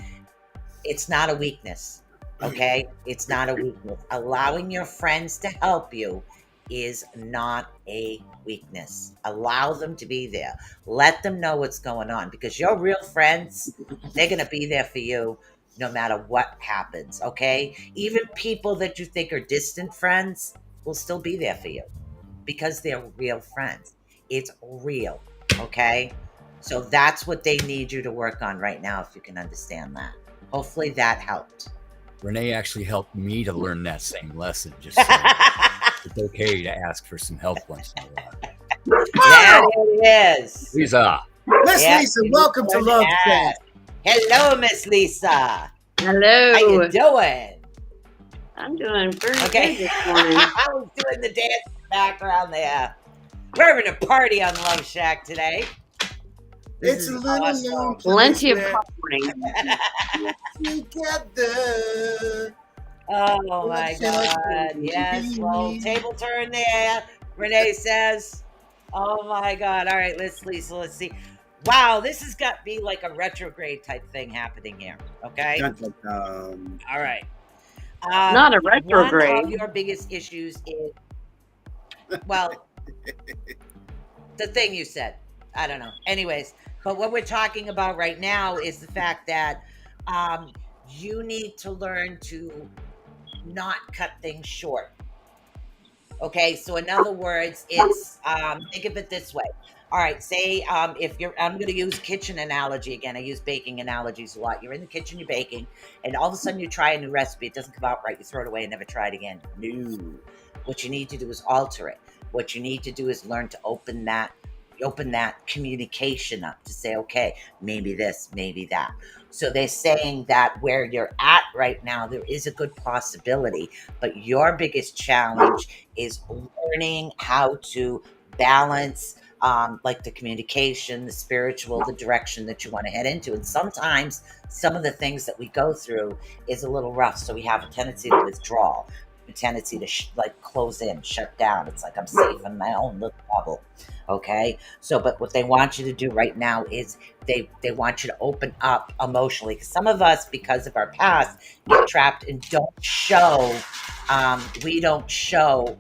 it's not a weakness. Okay? It's not a weakness. Allowing your friends to help you is not a weakness. Allow them to be there. Let them know what's going on, because your real friends, they're going to be there for you no matter what happens. Okay? Even people that you think are distant friends will still be there for you because they're real friends. It's real. Okay? So that's what they need you to work on right now, if you can understand that. Hopefully that helped. Renee actually helped me to learn that same lesson. Just so it's okay to ask for some help once in a while. There it is. Lisa. Miss Yeah, Lisa, you welcome to learned Love that. Chat. Hello, Miss Lisa. Hello. How you doing? I'm doing pretty Okay. good this morning. I was doing the dance in the background there. We're having a party on Love Shack today. This It's is a little awesome. known Plenty of place partying. where together. Oh my God. Yes. Well, table turn there. Renee says. Oh my God. All right, Lisa, let's see. Wow, this has got to be like a retrograde type thing happening here. Okay. Dun, dun, dun. All right. Not a One retrograde. of your biggest issues is, well, the thing you said. I don't know. Anyways, but what we're talking about right now is the fact that you need to learn to not cut things short. Okay, so in other words, it's think of it this way. All right, say if you're, I'm going to use kitchen analogy again. I use baking analogies a lot. You're in the kitchen, you're baking, and all of a sudden you try a new recipe. It doesn't come out right. You throw it away and never try it again. No, what you need to do is alter it. What you need to do is learn to open that communication up to say, okay, maybe this, maybe that. So they're saying that where you're at right now, there is a good possibility, but your biggest challenge is learning how to balance like the communication, the spiritual, the direction that you want to head into. And sometimes some of the things that we go through is a little rough. So we have a tendency to withdraw, a tendency to like close in, shut down. It's like I'm safe in my own little bubble. Okay. So, but what they want you to do right now is they want you to open up emotionally. Because some of us, because of our past, get trapped and don't show, we don't show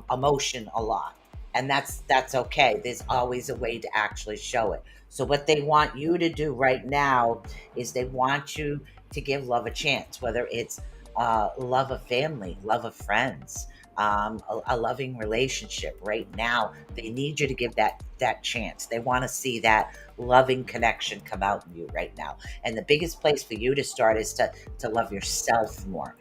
emotion a lot. And that's okay. There's always a way to actually show it. So what they want you to do right now is they want you to give love a chance, whether it's love of family, love of friends, a loving relationship. Right now, they need you to give that chance. They want to see that loving connection come out in you right now. And the biggest place for you to start is to love yourself more.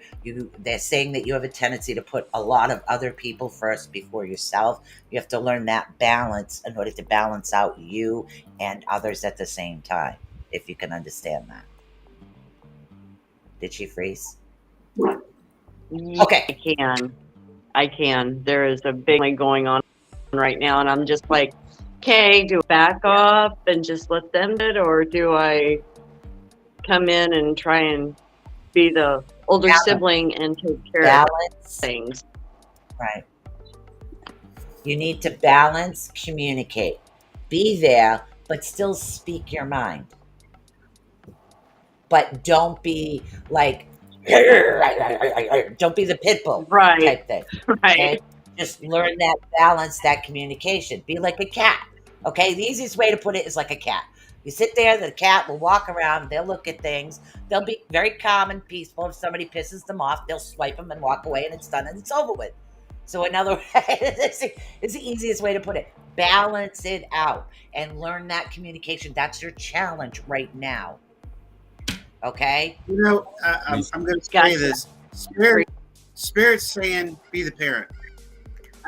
They're saying that you have a tendency to put a lot of other people first before yourself. You have to learn that balance in order to balance out you and others at the same time, if you can understand that. Did she freeze? Okay. I can. There is a big thing going on right now, and I'm just like, okay, do I back off and just let them do it, or do I come in and try and be the older sibling and take care of things? Right. You need to balance, communicate, be there, but still speak your mind. But don't be like, don't be the pit bull type thing. Right. Okay? Just learn that balance, that communication. Be like a cat. Okay? The easiest way to put it is like a cat. You sit there, the cat will walk around, they'll look at things, they'll be very calm and peaceful. If somebody pisses them off, they'll swipe them and walk away, and it's done and it's over with. So in other words, it's the easiest way to put it. Balance it out and learn that communication. That's your challenge right now. Okay? You know, I'm going to say this. Spirit's saying be the parent.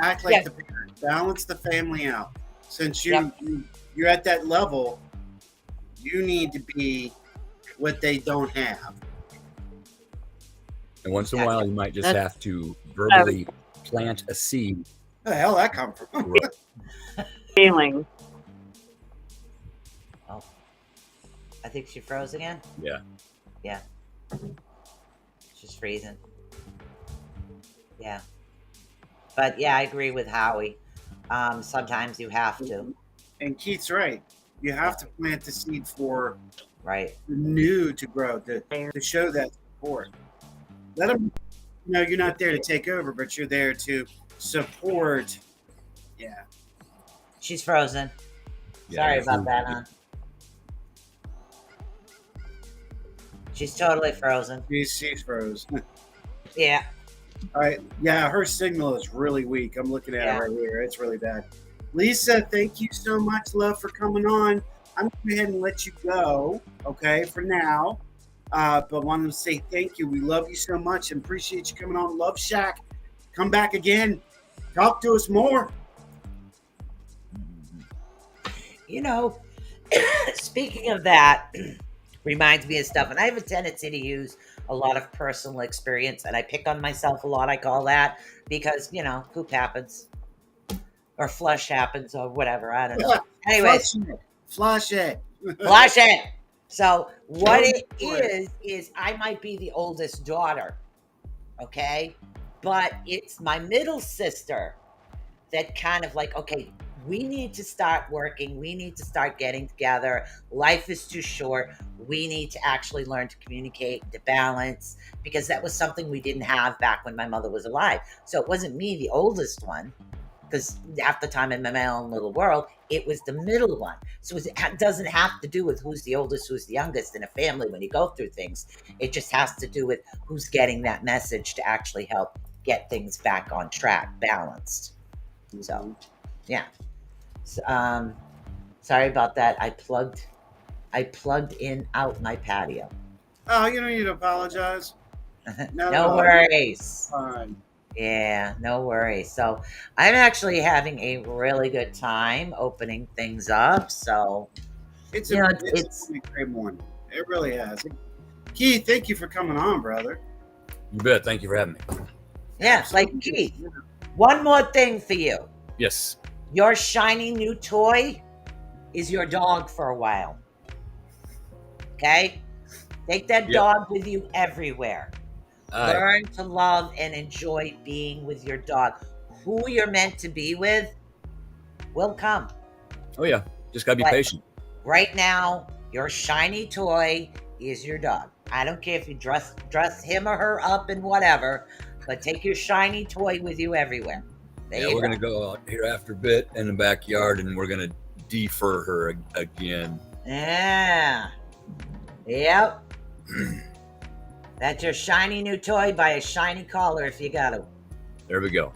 Act like the parent. Balance the family out. Since you're at that level, you need to be what they don't have. And once in a while, you might just have to verbally plant a seed. Where the hell that come from? Feeling. Oh, I think she froze again. Yeah. Yeah. She's freezing. Yeah. But yeah, I agree with Howie. Sometimes you have to. And Keith's right. You have to plant the seed for Right. the new to grow, to show that support. Let them know you're not there to take over, but you're there to support. Yeah. She's frozen. Yeah, Sorry the about food- that, hon. She's totally frozen. She's froze. Yeah. All right. Yeah, her signal is really weak. I'm looking at it right here. It's really bad. Lisa, thank you so much, love, for coming on. I'm going to go ahead and let you go, okay, for now. But wanted to say thank you. We love you so much and appreciate you coming on Love Shack. Come back again. Talk to us more. You know, speaking of that, reminds me of stuff. And I have a tendency to use a lot of personal experience, and I pick on myself a lot. I call that because, poop happens or flush happens or whatever. I don't know. Anyways, Flush it. flush it. So what Go it for it. is I might be the oldest daughter, okay? But it's my middle sister that kind of like, okay, we need to start working. We need to start getting together. Life is too short. We need to actually learn to communicate, to balance, because that was something we didn't have back when my mother was alive. So it wasn't me, the oldest one, because half the time in my own little world, it was the middle one. So it doesn't have to do with who's the oldest, who's the youngest in a family when you go through things. It just has to do with who's getting that message to actually help get things back on track, balanced. So, yeah. Sorry about that. I plugged in out my patio. Oh, you don't need to apologize. No worries. Fine. Yeah, no worries. So I'm actually having a really good time opening things up. So It's You know, it's a great morning. It really has. Keith, thank you for coming on, brother. You bet. Thank you for having me. yeah, like Keith, one more thing for you. Yes. Your shiny new toy is your dog for a while. Okay? Take that Yep. dog with you everywhere. All right. Learn to love and enjoy being with your dog. Who you're meant to be with will come. Oh yeah. Just gotta be But patient. right now, your shiny toy is your dog. I don't care if you dress him or her up and whatever, but take your shiny toy with you everywhere. There you We're go. gonna go out here after a bit in the backyard, and we're gonna defer her again. Yeah. Yep. That's your shiny new toy. Buy a shiny collar if you got to. There we go.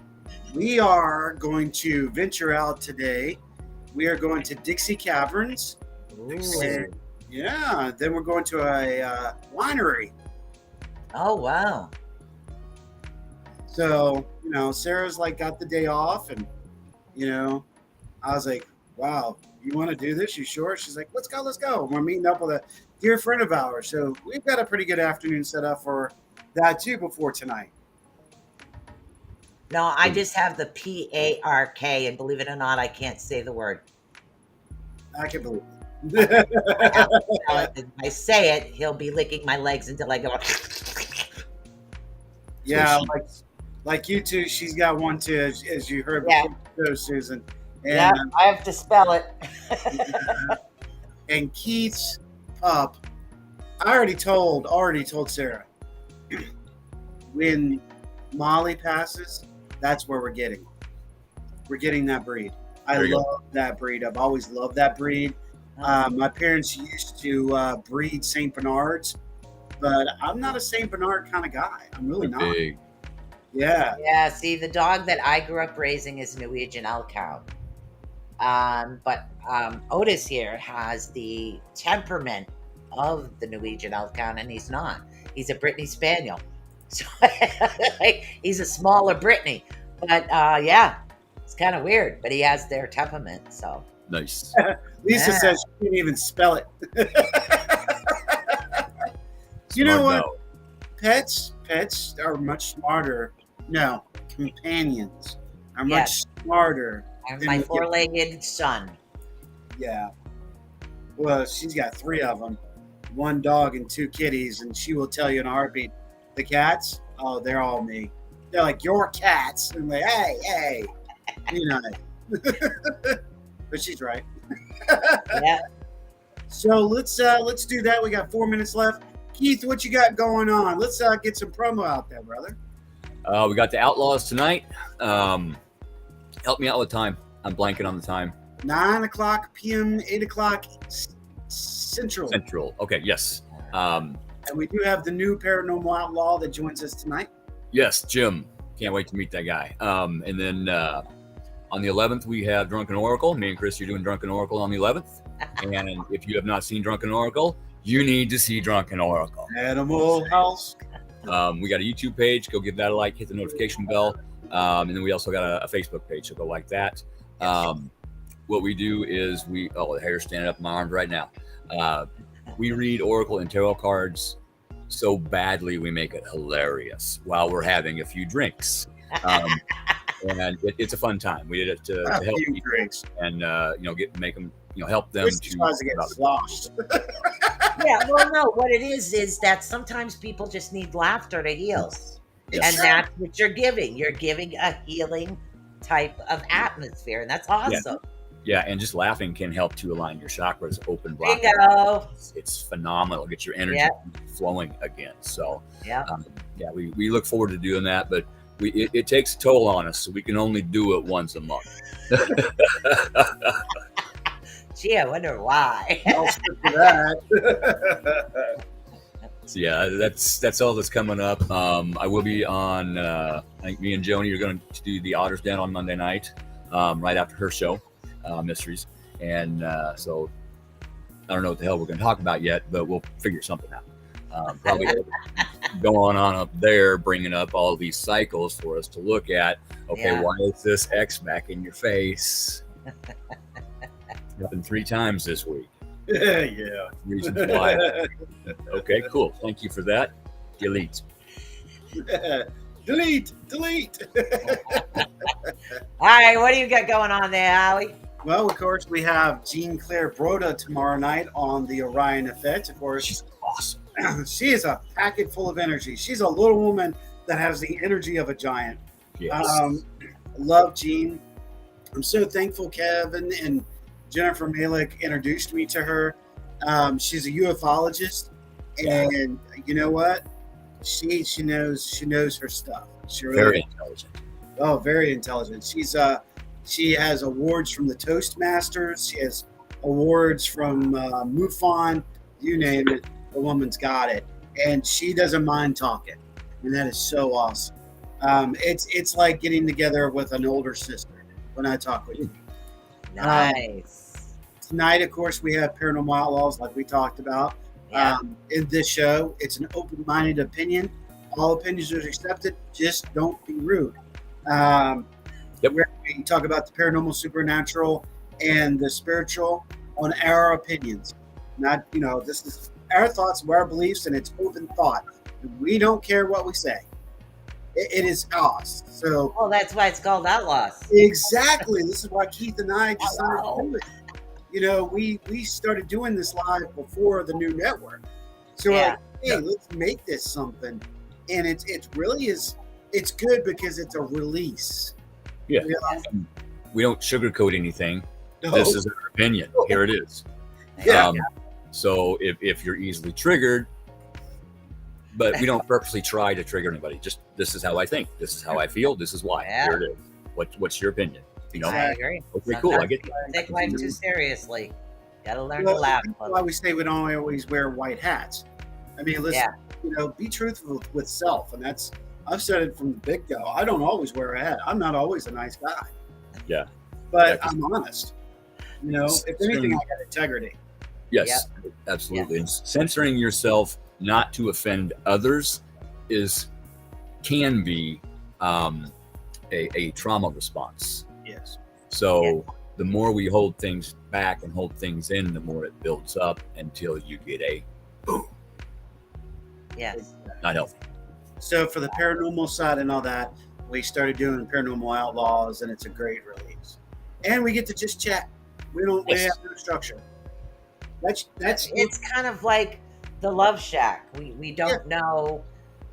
We are going to venture out today. We are going to Dixie Caverns. And, yeah, then we're going to a winery. Oh, wow. So, Sarah's like got the day off, and, I was like, wow, you want to do this? You sure? She's like, let's go. We're meeting up with a dear friend of ours. So we've got a pretty good afternoon set up for that too before tonight. No, I just have the PARK, and believe it or not, I can't say the word. I can believe it. If I say it, he'll be licking my legs until I go. Yeah, like you two, she's got one too, as you heard before, Susan. And, yeah, I have to spell it. And Keith's pup, I already told Sarah, when Molly passes, that's where we're getting. We're getting that breed. I love that breed. I've always loved that breed. My parents used to breed St. Bernards, but I'm not a St. Bernard kind of guy. I'm really not. Big. Yeah. Yeah, see, the dog that I grew up raising is Norwegian Elkhound. But Otis here has the temperament of the Norwegian Elkhound, and he's not. He's a Brittany Spaniel. So he's a smaller Brittany. But yeah, it's kind of weird, but he has their temperament, so. Nice. Lisa says she can't even spell it. You know what? No. Pets are much smarter. No, companions are much smarter. And my four-legged son. Yeah. Well, she's got 3 of them, 1 dog and 2 kitties, and she will tell you in a heartbeat. The cats, oh, they're all me. They're like, your cats. And I'm like, hey. But she's right. Yeah. So let's do that. We got 4 minutes left. Keith, what you got going on? Let's get some promo out there, brother. We got the Outlaws tonight. Help me out with time. I'm blanking on the time. 9 o'clock p.m., 8 o'clock Central. Central. Okay. Yes. And we do have the new paranormal outlaw that joins us tonight. Yes, Jim. Can't wait to meet that guy. And then on the 11th, we have Drunken Oracle. Me and Chris are doing Drunken Oracle on the 11th. And if you have not seen Drunken Oracle, you need to see Drunken Oracle. Animal House. We got a YouTube page. Go give that a like. Hit the notification bell. And then we also got a Facebook page. So go like that. What we do is the hair's standing up in my arms right now. We read Oracle and Tarot cards so badly we make it hilarious while we're having a few drinks. And it's a fun time. We did it to help people drinks. And make them help them to get sloshed. Yeah, well, no, what it is that sometimes people just need laughter to heal. Yes. And that's what you're giving. You're giving a healing type of atmosphere, and that's awesome. Yeah, and just laughing can help to align your chakras, open block. Bingo. It's phenomenal. Get your energy flowing again. So, we look forward to doing that, but it takes a toll on us, so we can only do it once a month. Gee, I wonder why. I'll stick to that. So yeah, that's all that's coming up. I will be on. I think me and Joni are going to do the Otter's Den on Monday night, right after her show, Mysteries. And so I don't know what the hell we're going to talk about yet, but we'll figure something out. Probably going on up there, bringing up all these cycles for us to look at. Okay, why is this X back in your face? Happened 3 times this week. Yeah. Reasons why. Okay, cool. Thank you for that. Delete. Delete. All right, what do you got going on there, Howie? Well, of course, we have Jean Claire Broda tomorrow night on the R.I.F.T. Of course, She's awesome. She is a packet full of energy. She's a little woman that has the energy of a giant. Yes. Love Jean. I'm so thankful Kevin and Jennifer Malik introduced me to her. She's a ufologist, and you know what? She knows her stuff. She really Very intelligent. Oh, very intelligent. She has awards from the Toastmasters. She has awards from MUFON. You name it, the woman's got it, and she doesn't mind talking, and that is so awesome. It's like getting together with an older sister when I talk with you. Nice. Tonight, of course, we have Paranormal Outlaws, like we talked about. Yeah. In this show, it's an open-minded opinion. All opinions are accepted. Just don't be rude. We talk about the paranormal, supernatural, and the spiritual on our opinions. Not, this is our thoughts, our beliefs, and it's open thought. We don't care what we say. It is us. So. Oh, that's why it's called Outlaws. Exactly. This is why Keith and I decided to do it. We started doing this live before the new network. So we're like, hey, let's make this something. And it really is, it's good because it's a release. Yeah. We don't sugarcoat anything. No. This is our opinion. Here it is. Yeah. So if you're easily triggered, but we don't purposely try to trigger anybody. Just, this is how I think. This is how I feel. This is why. Yeah. Here it is. What's your opinion? I agree. Okay, cool. I get that. Take life too seriously. Gotta learn to laugh. That's why we say we don't always wear white hats. I mean, listen, be truthful with self. And I've said it from the big go. I don't always wear a hat. I'm not always a nice guy. Yeah. But I'm honest. If anything, I got integrity. Yes, absolutely. And censoring yourself not to offend others can be a trauma response. Yes. So the more we hold things back and hold things in, the more it builds up until you get a boom. Yes. Not healthy. So for the paranormal side and all that, we started doing Paranormal Outlaws, and it's a great release. And we get to just chat. We have no structure. That's it's kind of like the Love Shack. We don't know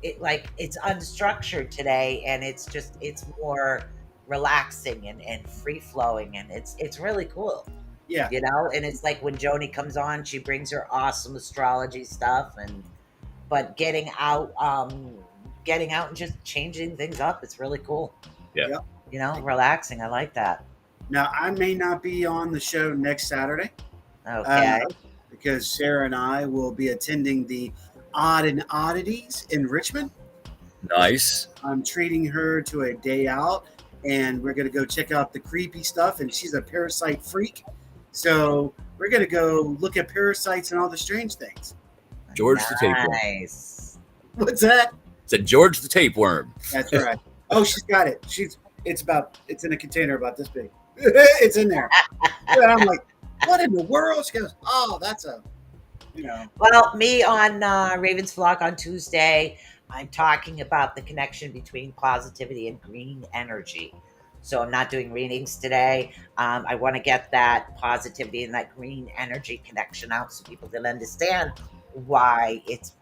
it, like it's unstructured today, and it's more relaxing and free flowing, and it's really cool. Yeah. You know, and it's like when Joni comes on, she brings her awesome astrology stuff, but getting out and just changing things up, it's really cool. Yeah. Yep. You know, relaxing. I like that. Now, I may not be on the show next Saturday Okay. because Sarah and I will be attending the Odd and Oddities in Richmond. Nice. I'm treating her to a day out, and we're going to go check out the creepy stuff. And she's a parasite freak. So we're going to go look at parasites and all the strange things. George the tapeworm. Nice. What's that? Said George the tapeworm. That's right. Oh, she's got it. It's in a container about this big. It's in there. And I'm like, what in the world? She goes, oh, that's a, Well, me on Raven's Flock on Tuesday, I'm talking about the connection between positivity and green energy. So I'm not doing readings today. I want to get that positivity and that green energy connection out so people can understand why it's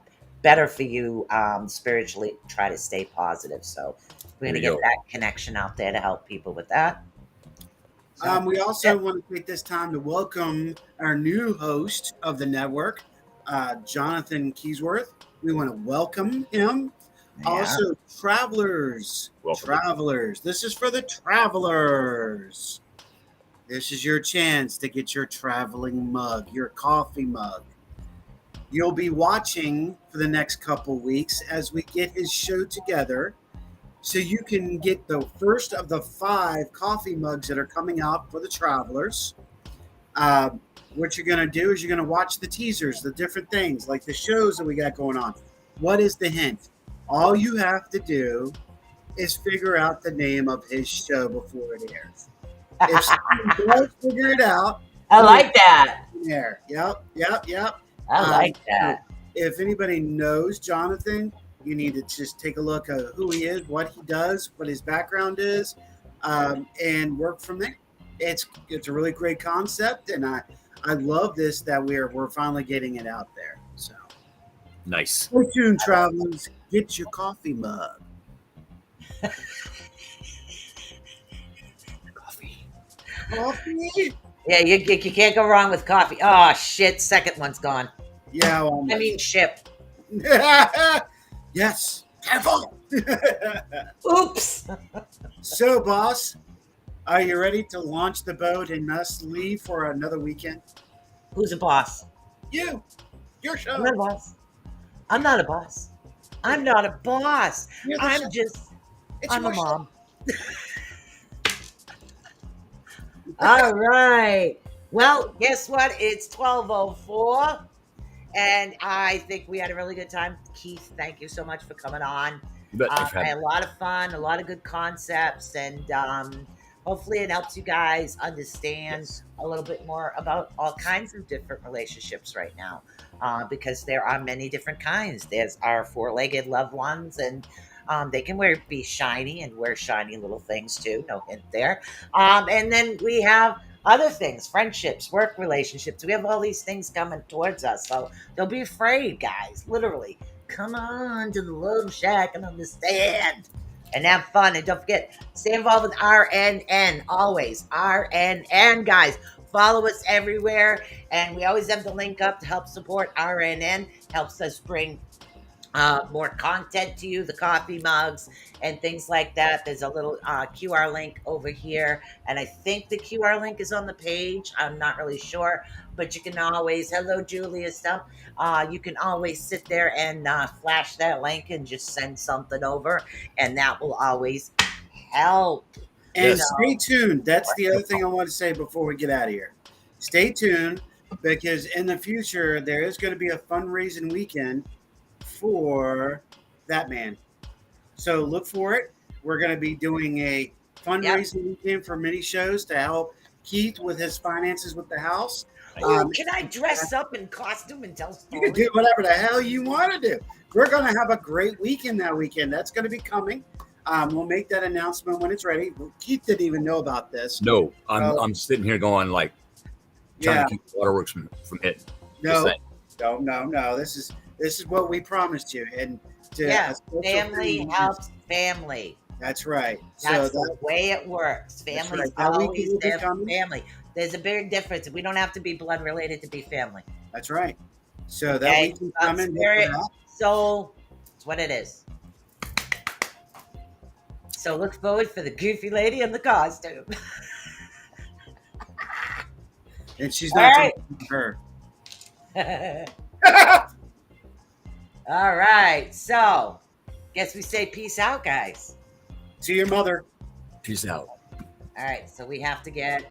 better for you spiritually to try to stay positive. So we're going to There get you that connection out there to help people with that. So, We also want to take this time to welcome our new host of the network, Jonathan Keysworth. We want to welcome him. yeah. Also, travelers. Welcome. Travelers. This is for the travelers. This is your chance to get your traveling mug, your coffee mug. You'll be watching for the next couple weeks as we get his show together, so you can get the first of the 5 coffee mugs that are coming out for the travelers. What you're going to do is you're going to watch the teasers, the different things, like the shows that we got going on. What is the hint? All you have to do is figure out the name of his show before it airs. If someone does figure it out, I like that. there. Yep. I like that. If anybody knows Jonathan, you need to just take a look at who he is, what he does, what his background is, and work from there. It's a really great concept, and I love this that we're finally getting it out there. So Nice. stay tuned, travelers. Get your coffee mug. Coffee? Yeah, you can't go wrong with coffee. Oh, shit. Second one's gone. Yeah. Well, I mean, ship. yes. Careful. Oops. So, boss, are you ready to launch the boat and us leave for another weekend? Who's a boss? Your show. I'm not a boss. I'm not a boss. I'm not a boss. You're the I'm show. just, It's I'm a your show. mom. All right. Well, guess what? It's 12:04. And I think we had a really good time. Keith, thank you so much for coming on. You bet. I had a lot of fun, a lot of good concepts, and hopefully it helps you guys understand a little bit more about all kinds of different relationships right now, because there are many different kinds. There's our 4-legged loved ones, and they can be shiny and wear shiny little things too. No hint there. And then we have other things, friendships, work relationships. We have all these things coming towards us. So don't be afraid, guys. Literally, come on to the Love Shack and understand and have fun. And don't forget, stay involved with RNN, always. RNN, guys. Follow us everywhere. And we always have the link up to help support RNN. Helps us bring more content to you, the coffee mugs and things like that. There's a little QR link over here, and I think the QR link is on the page. I'm not really sure, but you can always, hello Julia stuff, you can always sit there and flash that link and just send something over, and that will always help. And Yes. stay tuned. That's the other thing I want to say before we get out of here. Stay tuned, because in the future there is going to be a fundraising weekend for that man. So look for it. We're going to be doing a fundraising weekend for many shows to help Keith with his finances with the house. Ooh, can I dress up in costume and tell You can stories? do whatever the hell you want to do. We're going to have a great weekend that weekend. That's going to be coming. We'll make that announcement when it's ready. Keith didn't even know about this. No, I'm sitting here going like trying Yeah. to keep the waterworks from hitting. No. This is what we promised you. And Yeah, a social family thing. helps family. That's right. That's So the way it works. Family's right. That weekend always will be there for coming. family. There's a big difference. We don't have to be blood related to be family. That's right. So that Okay? we can come in Spirit, with that. soul, it's what it is. So look forward for the goofy lady in the costume. And she's All not right. talking to her. All right. So guess we say peace out, guys. See your mother. Peace out. All right. So we have to get